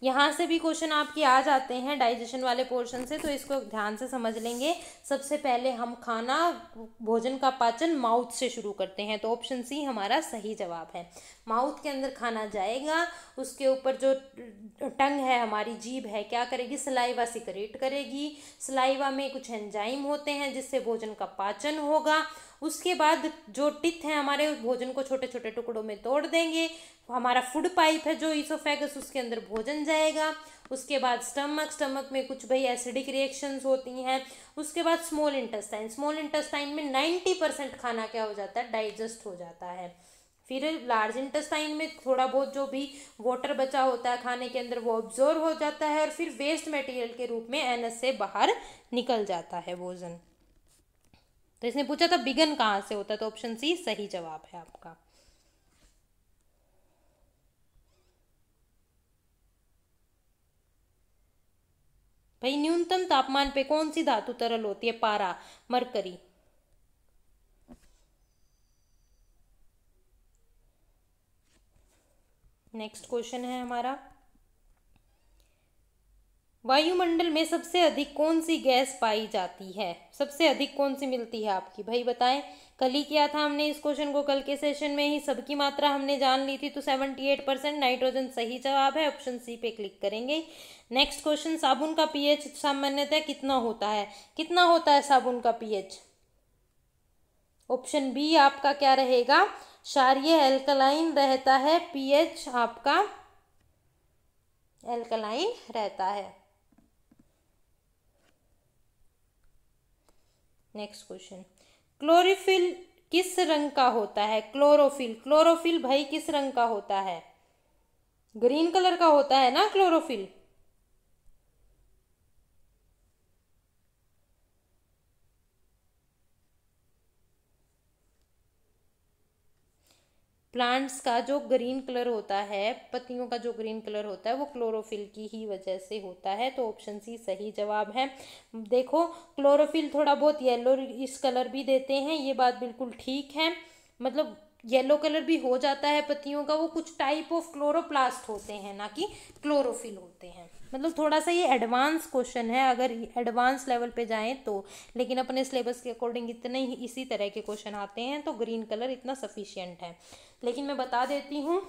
यहाँ से भी क्वेश्चन आपके आ जाते हैं डाइजेशन वाले पोर्शन से, तो इसको ध्यान से समझ लेंगे। सबसे पहले हम खाना, भोजन का पाचन माउथ से शुरू करते हैं, तो ऑप्शन सी हमारा सही जवाब है। माउथ के अंदर खाना जाएगा, उसके ऊपर जो टंग है, हमारी जीभ है, क्या करेगी, सलाइवा सिक्रेट करेगी। सलाइवा में कुछ एंजाइम होते हैं जिससे भोजन का पाचन होगा। उसके बाद जो टिथ है हमारे, भोजन को छोटे छोटे टुकड़ों में तोड़ देंगे। हमारा फूड पाइप है जो ईसोफेगस, उसके अंदर भोजन जाएगा। उसके बाद स्टमक, स्टमक में कुछ भाई एसिडिक रिएक्शंस होती हैं। उसके बाद स्मॉल इंटेस्टाइन, स्मॉल इंटेस्टाइन में 90% खाना क्या हो जाता है, डाइजेस्ट हो जाता है। फिर लार्ज इंटेस्टाइन में थोड़ा बहुत जो भी वाटर बचा होता है खाने के अंदर वो ऑब्जॉर्व हो जाता है, और फिर वेस्ट मटेरियल के रूप में एनस से बाहर निकल जाता है भोजन। तो इसने पूछा था बिगन कहाँ से होता है, तो ऑप्शन सी सही जवाब है आपका। भाई न्यूनतम तापमान पे कौन सी धातु तरल होती है, पारा, मरकरी। नेक्स्ट क्वेश्चन है हमारा, वायुमंडल में सबसे अधिक कौन सी गैस पाई जाती है, सबसे अधिक कौन सी मिलती है आपकी, भाई बताएं। कल ही किया था हमने इस क्वेश्चन को, कल के सेशन में ही सबकी मात्रा हमने जान ली थी, तो 78% नाइट्रोजन सही जवाब है, ऑप्शन सी पे क्लिक करेंगे। नेक्स्ट क्वेश्चन, साबुन का पीएच सामान्यतः कितना होता है, कितना होता है साबुन का पीएच, ऑप्शन बी आपका क्या रहेगा, क्षारीय एल्कलाइन रहता है, पीएच आपका एल्कलाइन रहता है। नेक्स्ट क्वेश्चन, क्लोरोफिल किस रंग का होता है, क्लोरोफिल, क्लोरोफिल भाई किस रंग का होता है, ग्रीन कलर का होता है ना क्लोरोफिल। प्लांट्स का जो ग्रीन कलर होता है, पत्तियों का जो ग्रीन कलर होता है वो क्लोरोफिल की ही वजह से होता है, तो ऑप्शन सी सही जवाब है। देखो क्लोरोफिल थोड़ा बहुत येलो इस कलर भी देते हैं, ये बात बिल्कुल ठीक है, मतलब येलो कलर भी हो जाता है पत्तियों का, वो कुछ टाइप ऑफ क्लोरोप्लास्ट होते हैं, ना कि क्लोरोफिल होते हैं। मतलब थोड़ा सा ये एडवांस क्वेश्चन है अगर एडवांस लेवल पे जाएं तो, लेकिन अपने सिलेबस के अकॉर्डिंग इतने ही इसी तरह के क्वेश्चन आते हैं, तो ग्रीन कलर इतना सफिशियंट है। लेकिन मैं बता देती हूँ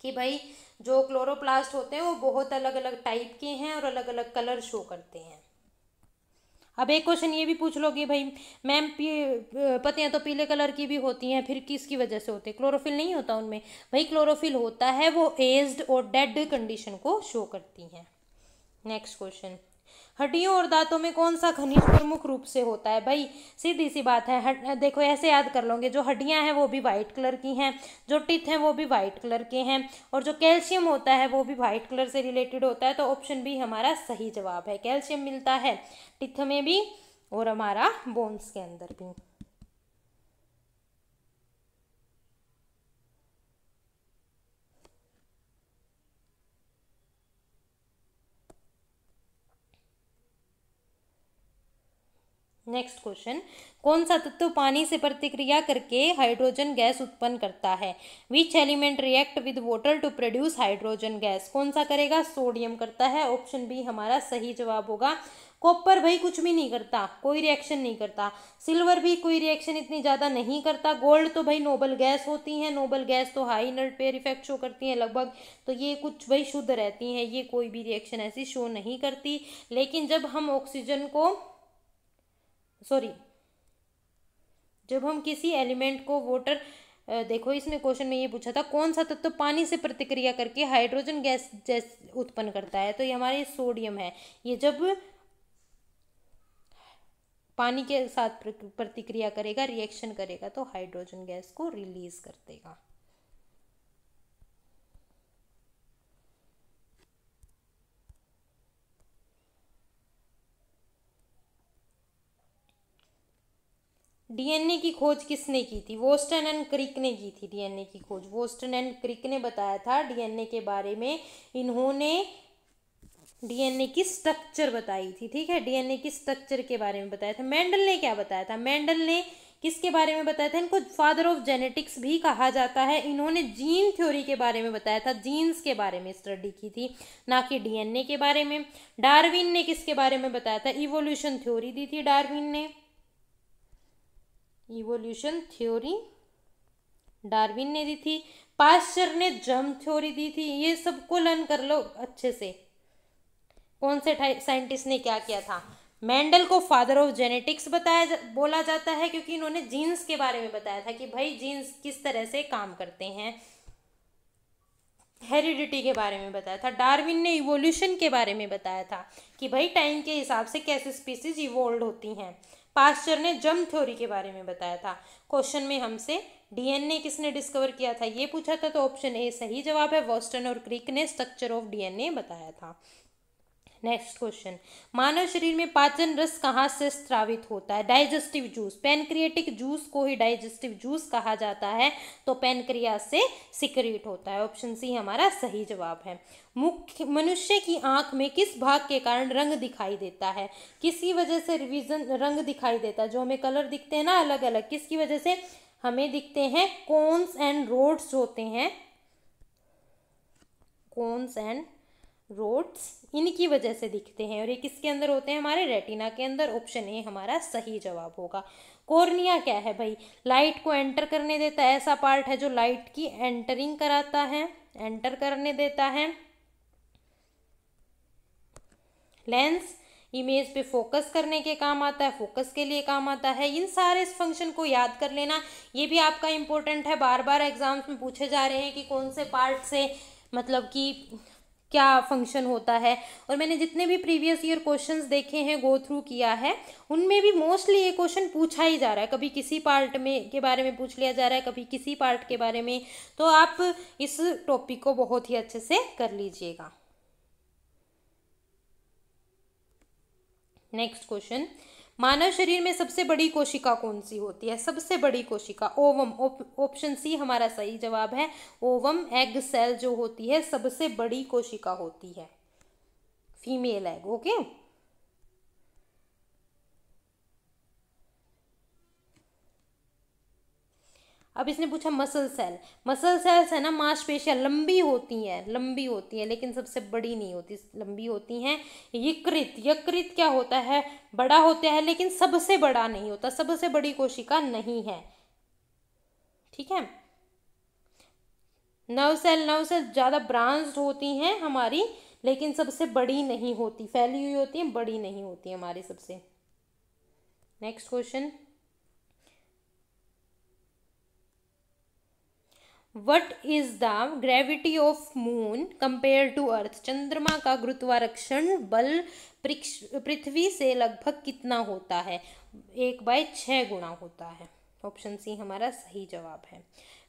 कि भाई जो क्लोरोप्लास्ट होते हैं वो बहुत अलग अलग टाइप के हैं और अलग अलग कलर शो करते हैं। अब एक क्वेश्चन ये भी पूछ लो कि भाई मैम पत्तियां तो पीले कलर की भी होती हैं, फिर किसकी वजह से होती है, क्लोरोफिल नहीं होता उनमें, भाई क्लोरोफिल होता है, वो एज्ड और डेड कंडीशन को शो करती हैं। नेक्स्ट क्वेश्चन, हड्डियों और दांतों में कौन सा खनिज प्रमुख रूप से होता है, भाई सीधी सी बात है, देखो ऐसे याद कर लोगे, जो हड्डियां हैं वो भी वाइट कलर की हैं, जो टिथ हैं वो भी वाइट कलर के हैं, और जो कैल्शियम होता है वो भी वाइट कलर से रिलेटेड होता है, तो ऑप्शन बी हमारा सही जवाब है। कैल्शियम मिलता है टिथ में भी और हमारा बोन्स के अंदर भी। नेक्स्ट क्वेश्चन, कौन सा तत्व पानी से प्रतिक्रिया करके हाइड्रोजन गैस उत्पन्न करता है, which element react with water to produce hydrogen gas, कौन सा करेगा, सोडियम करता है, ऑप्शन बी हमारा सही जवाब होगा। कॉपर भाई कुछ भी नहीं करता, कोई रिएक्शन नहीं करता, सिल्वर भी कोई रिएक्शन इतनी ज़्यादा नहीं करता, गोल्ड तो भाई नोबल गैस होती हैं, नोबल गैस तो high inert pair effect show करती हैं लगभग, तो ये कुछ भाई शुद्ध रहती हैं, ये कोई भी रिएक्शन ऐसी शो नहीं करती। लेकिन जब हम ऑक्सीजन को जब हम किसी एलिमेंट को वाटर, देखो इसमें क्वेश्चन में ये पूछा था कौन सा तत्व पानी से प्रतिक्रिया करके हाइड्रोजन गैस उत्पन्न करता है, तो ये हमारे सोडियम है, ये जब पानी के साथ प्रतिक्रिया करेगा, रिएक्शन करेगा, तो हाइड्रोजन गैस को रिलीज कर देगा। डीएनए की खोज किसने की थी, वोस्टन एंड क्रिक ने की थी डीएनए की खोज, वोस्टन एंड क्रिक ने बताया था डीएनए के बारे में, इन्होंने डीएनए की स्ट्रक्चर बताई थी, ठीक है, डीएनए की स्ट्रक्चर के बारे में बताया था। मेंडल ने क्या बताया था? मेंडल ने किसके बारे में बताया था? इनको फादर ऑफ जेनेटिक्स भी कहा जाता है। इन्होंने जीन थ्योरी के बारे में बताया था, जीन्स के बारे में स्टडी की थी, ना कि डीएनए के बारे में। डार्विन ने किसके बारे में बताया था? इवोल्यूशन थ्योरी दी थी डार्विन ने, इवोल्यूशन थ्योरी डार्विन ने दी थी। पास्चर ने जर्म थ्योरी दी थी। ये सबको लर्न कर लो अच्छे से, कौन से साइंटिस्ट ने क्या किया था। मेंडल को फादर ऑफ जेनेटिक्स बोला जाता है क्योंकि इन्होंने जीन्स के बारे में बताया था कि भाई जीन्स किस तरह से काम करते हैं, हेरिडिटी के बारे में बताया था। डार्विन ने इवोल्यूशन के बारे में बताया था कि भाई टाइम के हिसाब से कैसे स्पीसीज इवोल्व होती हैं। पास्चर ने जर्म थ्योरी के बारे में बताया था। क्वेश्चन में हमसे डीएनए किसने डिस्कवर किया था ये पूछा था, तो ऑप्शन ए सही जवाब है। वॉस्टन और क्रिक ने स्ट्रक्चर ऑफ डीएनए बताया था। नेक्स्ट क्वेश्चन, मानव शरीर में पाचन रस कहाँ से स्रावित होता है? डाइजेस्टिव जूस, पैनक्रिएटिक जूस को ही डाइजेस्टिव जूस कहा जाता है, तो पैनक्रियास से सिक्रीट होता है। ऑप्शन सी हमारा सही जवाब है। मुख्य मनुष्य की आंख में किस भाग के कारण रंग दिखाई देता है? किसकी वजह से रिवीजन रंग दिखाई देता है? जो हमें कलर दिखते हैं ना अलग अलग, किसकी वजह से हमें दिखते हैं? कोन्स एंड रोड्स होते हैं, कोन्स एंड रोड्स, इनकी वजह से दिखते हैं। और ये किसके अंदर होते हैं? हमारे रेटिना के अंदर। ऑप्शन ए हमारा सही जवाब होगा। कॉर्निया क्या है भाई? लाइट को एंटर करने देता है, ऐसा पार्ट है जो लाइट की एंटरिंग कराता है, एंटर करने देता है। लेंस इमेज पे फोकस करने के काम आता है, फोकस के लिए काम आता है। इन सारे इस फंक्शन को याद कर लेना, ये भी आपका इंपॉर्टेंट है, बार बार एग्जाम्स में पूछे जा रहे हैं कि कौन से पार्ट से मतलब कि क्या फंक्शन होता है। और मैंने जितने भी प्रीवियस ईयर क्वेश्चंस देखे हैं, गो थ्रू किया है, उनमें भी मोस्टली ये क्वेश्चन पूछा ही जा रहा है। कभी किसी पार्ट में के बारे में पूछ लिया जा रहा है, कभी किसी पार्ट के बारे में। तो आप इस टॉपिक को बहुत ही अच्छे से कर लीजिएगा। नेक्स्ट क्वेश्चन, मानव शरीर में सबसे बड़ी कोशिका कौन सी होती है? सबसे बड़ी कोशिका ओवम, ऑप्शन सी हमारा सही जवाब है। ओवम एग सेल जो होती है सबसे बड़ी कोशिका होती है, फीमेल एग। ओके, अब इसने पूछा मसल सेल। मसल सेल्स है ना, मांसपेशियां लंबी होती हैं, लंबी होती हैं, लेकिन सबसे बड़ी नहीं होती, लंबी होती हैं। यकृत, यकृत क्या होता है? बड़ा होता है, लेकिन सबसे बड़ा नहीं होता, सबसे बड़ी कोशिका नहीं है, ठीक है। नर्व सेल, नर्व सेल ज़्यादा ब्रांच्ड होती हैं हमारी, लेकिन सबसे बड़ी नहीं होती, फैली हुई होती हैं, बड़ी नहीं होती हमारी सबसे। Next question, what is the gravity of moon compare to earth? चंद्रमा का गुरुत्वाकर्षण बल पृथ्वी से लगभग कितना होता है? 1/6 गुना होता है। ऑप्शन सी हमारा सही जवाब है।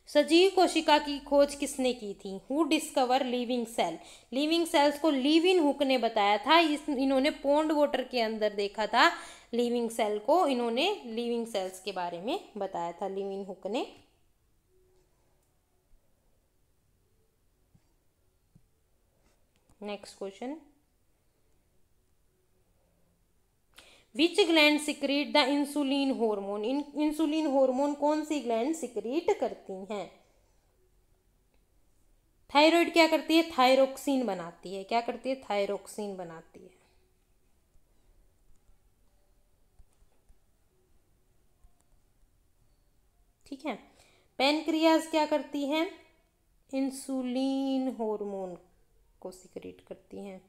सजीव कोशिका की खोज किसने की थी? Who discover living cell? Living cells को लिविन हुक ने बताया था। इन्होंने पॉन्ड वाटर के अंदर देखा था लिविंग सेल को, इन्होंने लिविंग सेल्स के बारे में बताया था लिविंग हुक ने। Next question, which gland secrete the insulin hormone? Insulin hormone कौन सी ग्लैंड सिक्रीट करती हैं? थायराइड क्या करती है? थायरोक्सिन बनाती है। क्या करती है? थायरोक्सिन बनाती है। ठीक है। पैनक्रियाज क्या करती है? इंसुलिन हार्मोन को सिक्रीट करती हैं।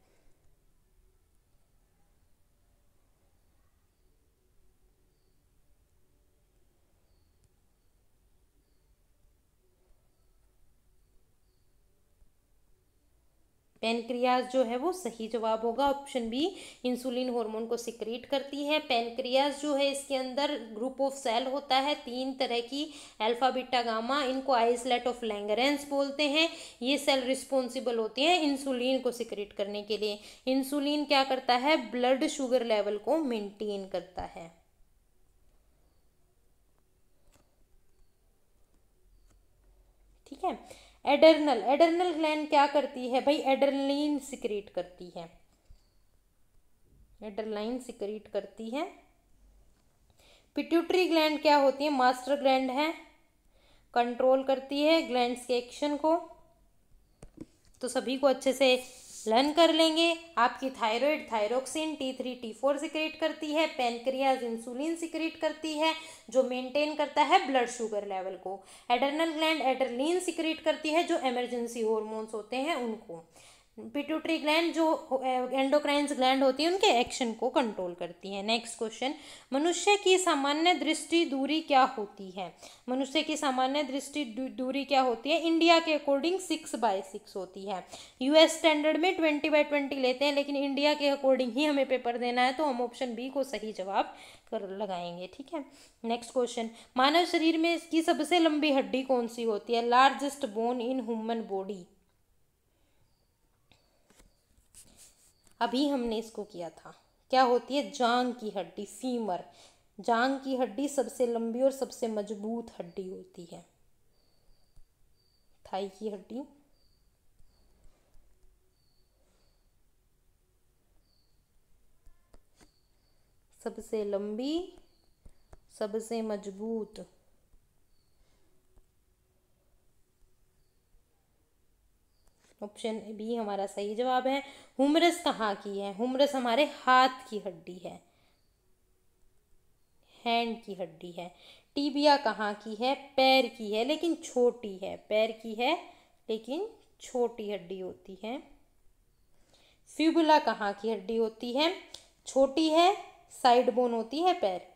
पैनक्रियाज जो है वो सही जवाब होगा। ऑप्शन बी इंसुलिन हार्मोन को सिक्रीट करती है। पैनक्रियाज जो है इसके अंदर ग्रुप ऑफ सेल होता है 3 तरह की, अल्फा बीटा गामा, इनको आइसलेट ऑफ लैंगरेंस बोलते हैं। ये सेल रिस्पॉन्सिबल होते हैं इंसुलिन को सिक्रीट करने के लिए। इंसुलिन क्या करता है? ब्लड शुगर लेवल को मेंटेन करता है। ठीक है। एडर्नल, एडर्नल ग्लैंड क्या करती है भाई? एड्रेनलिन सिक्रीट करती है। एड्रेनालाइन सिक्रीट करती है। पिट्यूटरी ग्लैंड क्या होती है? मास्टर ग्लैंड है, कंट्रोल करती है ग्लैंड्स के एक्शन को। तो सभी को अच्छे से लर्न कर लेंगे। आपकी thyroid thyroxine T3 T4 secrete करती है। पैनक्रियाज इंसुलिन सिक्रेट करती है जो मेंटेन करता है ब्लड शुगर लेवल को। एड्रेनल ग्लैंड एड्रेनलिन सिक्रेट करती है जो इमरजेंसी हार्मोन्स होते हैं उनको। पिट्यूटरी ग्लैंड जो एंडोक्राइन्स ग्लैंड होती है उनके एक्शन को कंट्रोल करती है। नेक्स्ट क्वेश्चन, मनुष्य की सामान्य दृष्टि दूरी क्या होती है? मनुष्य की सामान्य दृष्टि दूरी क्या होती है? इंडिया के अकॉर्डिंग 6/6 होती है। यूएस स्टैंडर्ड में 20/20 लेते हैं, लेकिन इंडिया के अकॉर्डिंग ही हमें पेपर देना है, तो हम ऑप्शन बी को सही जवाब कर लगाएंगे। ठीक है। नेक्स्ट क्वेश्चन, मानव शरीर में इसकी सबसे लंबी हड्डी कौन सी होती है? Largest bone in human body. अभी हमने इसको किया था, क्या होती है? जांग की हड्डी, फीमर। जांग की हड्डी सबसे लंबी और सबसे मजबूत हड्डी होती है। थाई की हड्डी सबसे लंबी, सबसे मजबूत। ऑप्शन बी हमारा सही जवाब है। हुमरस कहाँ की है? हुमरस हमारे हाथ की हड्डी है, हैंड की हड्डी है। टीबिया कहाँ की है? पैर की है, लेकिन छोटी है। पैर की है लेकिन छोटी हड्डी होती है। फ्यूबुला कहाँ की हड्डी होती है? छोटी है, साइड बोन होती है पैर।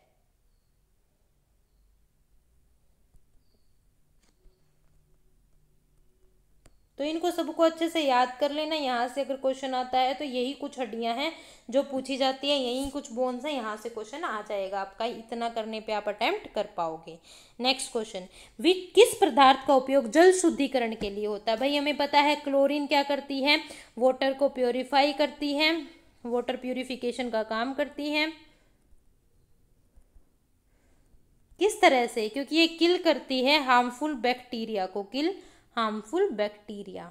तो इनको सबको अच्छे से याद कर लेना। यहाँ से अगर क्वेश्चन आता है तो यही कुछ हड्डियां हैं जो पूछी जाती है, यही कुछ बोन्स हैं, यहाँ से क्वेश्चन आ जाएगा आपका। इतना करने पे आप अटेम्प्ट कर पाओगे। नेक्स्ट क्वेश्चन, किस पदार्थ का उपयोग जल शुद्धिकरण के लिए होता है? भाई हमें पता है क्लोरीन क्या करती है? वाटर को प्योरीफाई करती है, वाटर प्यूरिफिकेशन का काम करती है। किस तरह से? क्योंकि ये किल करती है हार्मफुल बैक्टीरिया को, किल हार्मफुल बैक्टीरिया।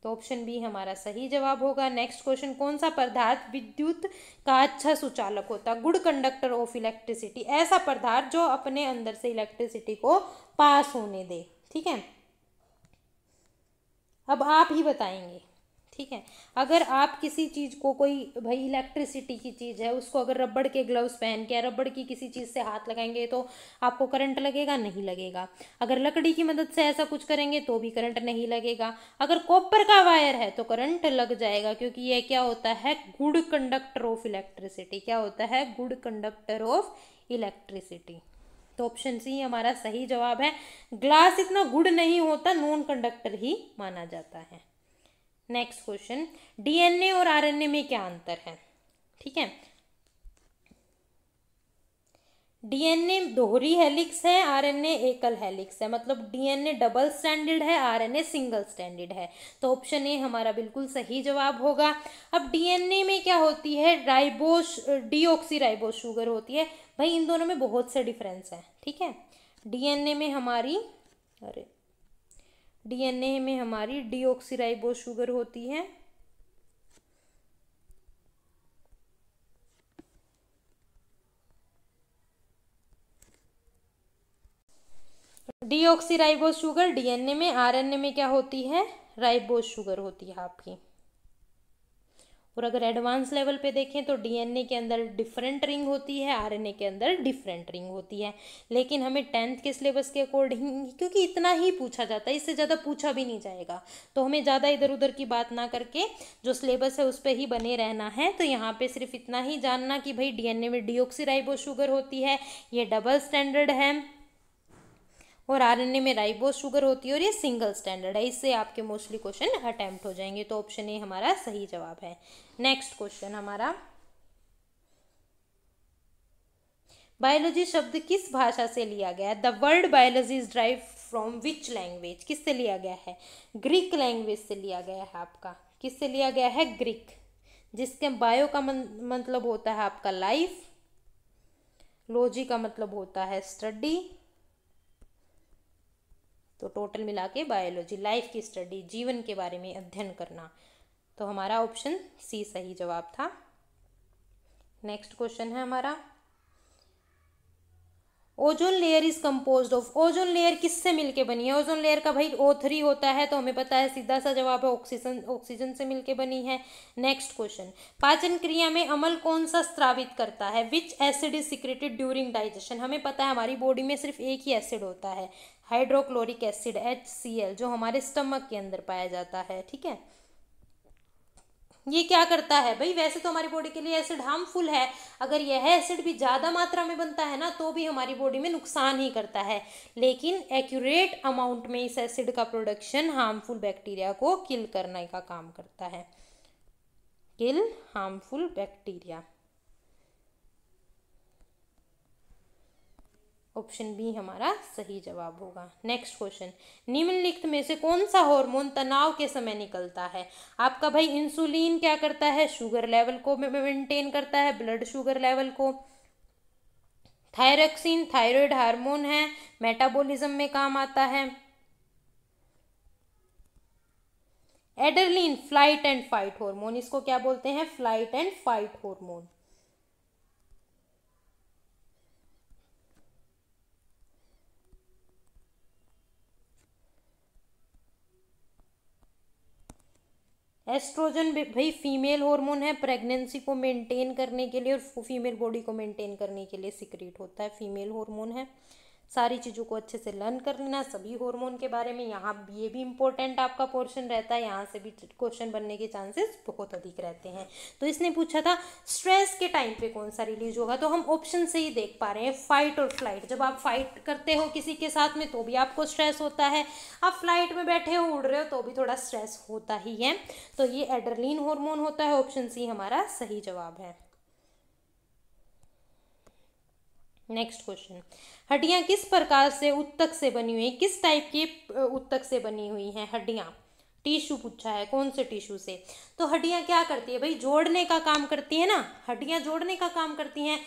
तो ऑप्शन बी हमारा सही जवाब होगा। नेक्स्ट क्वेश्चन, कौन सा पदार्थ विद्युत का अच्छा सुचालक होता है? Good conductor of electricity. ऐसा पदार्थ जो अपने अंदर से इलेक्ट्रिसिटी को पास होने दे। ठीक है, अब आप ही बताएंगे। ठीक है, अगर आप किसी चीज को, कोई भाई इलेक्ट्रिसिटी की चीज है, उसको अगर रबड़ के ग्लव्स पहन के, रबड़ की किसी चीज से हाथ लगाएंगे तो आपको करंट लगेगा? नहीं लगेगा। अगर लकड़ी की मदद से ऐसा कुछ करेंगे तो भी करंट नहीं लगेगा। अगर कॉपर का वायर है तो करंट लग जाएगा, क्योंकि ये क्या होता है? Good conductor of electricity. क्या होता है? Good conductor of electricity. तो ऑप्शन सी हमारा सही जवाब है। ग्लास इतना गुड नहीं होता, नॉन कंडक्टर ही माना जाता है। नेक्स्ट क्वेश्चन, डीएनए और आरएनए में क्या अंतर है? ठीक है, डीएनए दोहरी हेलिक्स है, आरएनए एकल हेलिक्स है। मतलब डीएनए डबल स्टैंडर्ड है, आरएनए सिंगल स्टैंडर्ड है। तो ऑप्शन ए हमारा बिल्कुल सही जवाब होगा। अब डीएनए में क्या होती है? राइबोस, डीऑक्सी राइबोस शुगर होती है। भाई इन दोनों में बहुत से डिफरेंस है। ठीक है, डीएनए में हमारी डीएनए में हमारी डीऑक्सीराइबोस शुगर होती है, डीऑक्सीराइबोस शुगर डीएनए में। आरएनए में क्या होती है? राइबोस शुगर होती है आपकी। और अगर एडवांस लेवल पे देखें तो डीएनए के अंदर डिफरेंट रिंग होती है, आरएनए के अंदर डिफरेंट रिंग होती है। लेकिन हमें 10th के सिलेबस के अकॉर्डिंग, क्योंकि इतना ही पूछा जाता है, इससे ज़्यादा पूछा भी नहीं जाएगा, तो हमें ज़्यादा इधर उधर की बात ना करके जो सिलेबस है उस पर ही बने रहना है। तो यहाँ पे सिर्फ इतना ही जानना कि भाई डीएनए में डीऑक्सीराइबोस शुगर होती है, ये डबल स्टैंडर्ड है, और आरएनए में राइबोस शुगर होती है, और ये सिंगल स्टैंडर्ड है। इससे आपके मोस्टली क्वेश्चन अटेम्प्ट हो जाएंगे। तो ऑप्शन ए हमारा सही जवाब है। नेक्स्ट क्वेश्चन हमारा, बायोलॉजी शब्द किस भाषा से लिया गया है? The word biology is drive from which language? किससे लिया गया है? ग्रीक लैंग्वेज से लिया गया है आपका। किससे लिया गया है? ग्रीक, जिसके बायो का मतलब होता है आपका लाइफ, लॉजी का मतलब होता है स्टडी, तो टोटल मिला के बायोलॉजी, लाइफ की स्टडी, जीवन के बारे में अध्ययन करना। तो हमारा ऑप्शन सी सही जवाब था। नेक्स्ट क्वेश्चन है हमारा, ozone layer is composed of, ozone layer किससे मिलके बनी है? ओजोन लेयर का भाई O3 होता है, तो हमें पता है, सीधा सा जवाब है ऑक्सीजन, ऑक्सीजन से मिलके बनी है। नेक्स्ट क्वेश्चन, पाचन क्रिया में अम्ल कौन सा स्रावित करता है? विच acid is secreted during digestion? हमें पता है हमारी बॉडी में सिर्फ एक ही एसिड होता है, हाइड्रोक्लोरिक एसिड HCl, जो हमारे स्टमक के अंदर पाया जाता है। ठीक है, ये क्या करता है भाई? वैसे तो हमारी बॉडी के लिए एसिड हार्मफुल है, अगर यह एसिड भी ज़्यादा मात्रा में बनता है ना तो भी हमारी बॉडी में नुकसान ही करता है, लेकिन एक्यूरेट अमाउंट में इस एसिड का प्रोडक्शन हार्मफुल बैक्टीरिया को किल करने का काम करता है। किल हार्मफुल बैक्टीरिया। ऑप्शन बी हमारा सही जवाब होगा। नेक्स्ट क्वेश्चन, निम्नलिखित में से कौन सा हार्मोन तनाव के समय निकलता है? आपका भाई इंसुलिन क्या करता है? शुगर लेवल को मेंटेन करता है, ब्लड शुगर लेवल को। थायरॉक्सिन थायराइड हार्मोन है, मेटाबॉलिज्म में काम आता है। Adrenaline flight and fight hormone, इसको क्या बोलते हैं? Flight and fight hormone. Estrogen भाई फीमेल हार्मोन है, प्रेगनेंसी को मेंटेन करने के लिए और फीमेल बॉडी को मेंटेन करने के लिए सीक्रेट होता है, फीमेल हार्मोन है। सारी चीज़ों को अच्छे से लर्न कर लेना सभी हार्मोन के बारे में, यहाँ ये भी इंपॉर्टेंट आपका पोर्शन रहता है, यहाँ से भी क्वेश्चन बनने के चांसेस बहुत अधिक रहते हैं। तो इसने पूछा था स्ट्रेस के टाइम पे कौन सा रिलीज होगा, तो हम ऑप्शन से ही देख पा रहे हैं, फाइट और फ्लाइट। जब आप फाइट करते हो किसी के साथ में तो भी आपको स्ट्रेस होता है, आप फ्लाइट में बैठे हो उड़ रहे हो तो भी थोड़ा स्ट्रेस होता ही है, तो ये एड्रेनलिन हार्मोन होता है। ऑप्शन सी हमारा सही जवाब है। नेक्स्ट क्वेश्चन, हड्डियां किस प्रकार से उत्तक से बनी हुई हैं? किस टाइप की उत्तक से बनी हुई हैं हड्डियां? टिश्यू पूछा है, कौन से टिश्यू से? तो हड्डियां क्या करती है भाई? जोड़ने का काम करती है ना, हड्डियां जोड़ने का काम करती हैं।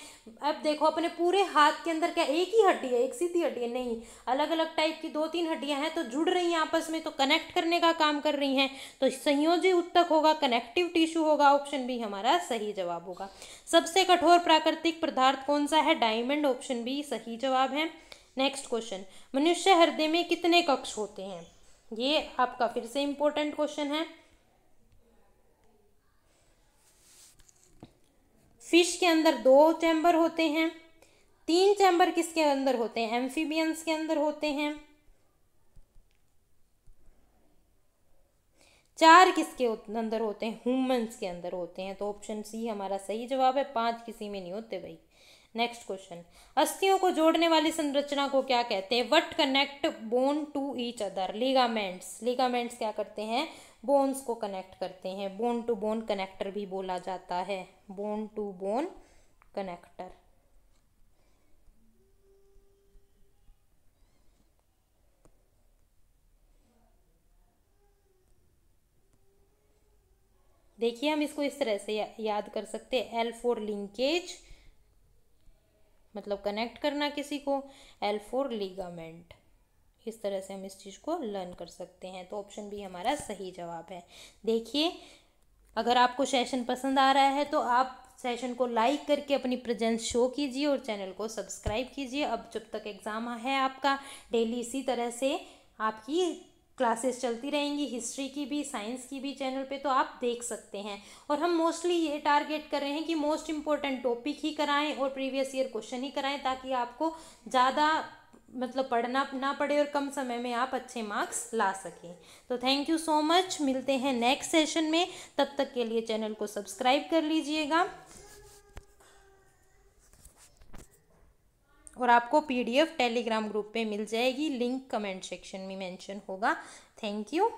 अब देखो अपने पूरे हाथ के अंदर क्या एक ही हड्डी है, एक सीधी हड्डी है? नहीं, अलग अलग टाइप की 2-3 हड्डियां हैं, तो जुड़ रही हैं आपस में, तो कनेक्ट करने का काम कर रही हैं, तो संयोजी उत्तक होगा, कनेक्टिव टिश्यू होगा। ऑप्शन बी हमारा सही जवाब होगा। सबसे कठोर प्राकृतिक पदार्थ कौन सा है? डायमंड। ऑप्शन बी सही जवाब है। नेक्स्ट क्वेश्चन, मनुष्य हृदय में कितने कक्ष होते हैं? ये आपका फिर से इंपॉर्टेंट क्वेश्चन है। फिश के अंदर 2 चैम्बर होते हैं, 3 चैम्बर किसके अंदर होते हैं? एम्फीबियंस के अंदर होते हैं। 4 किसके अंदर होते हैं? ह्यूमंस के अंदर होते हैं। तो ऑप्शन सी हमारा सही जवाब है, 5 किसी में नहीं होते भाई। नेक्स्ट क्वेश्चन, अस्थियों को जोड़ने वाली संरचना को क्या कहते हैं? What connect bone to each other? Ligaments. Ligaments क्या करते हैं? बोन्स को कनेक्ट करते हैं, बोन टू बोन कनेक्टर भी बोला जाता है, बोन टू बोन कनेक्टर। देखिए हम इसको इस तरह से याद कर सकते हैं, L फॉर लिंकेज मतलब कनेक्ट करना किसी को, L फॉर लिगामेंट। इस तरह से हम इस चीज़ को लर्न कर सकते हैं। तो ऑप्शन बी हमारा सही जवाब है। देखिए अगर आपको सेशन पसंद आ रहा है तो आप सेशन को लाइक करके अपनी प्रेजेंस शो कीजिए और चैनल को सब्सक्राइब कीजिए। अब जब तक एग्ज़ाम है आपका, डेली इसी तरह से आपकी क्लासेस चलती रहेंगी, हिस्ट्री की भी साइंस की भी चैनल पे, तो आप देख सकते हैं। और हम मोस्टली ये टारगेट कर रहे हैं कि मोस्ट इम्पोर्टेंट टॉपिक ही कराएं और प्रीवियस ईयर क्वेश्चन ही कराएं, ताकि आपको ज़्यादा मतलब पढ़ना ना पड़े और कम समय में आप अच्छे मार्क्स ला सकें। तो थैंक यू सो मच, मिलते हैं नेक्स्ट सेशन में, तब तक के लिए चैनल को सब्सक्राइब कर लीजिएगा और आपको PDF टेलीग्राम ग्रुप पे मिल जाएगी, लिंक कमेंट सेक्शन में मेंशन होगा। Thank you.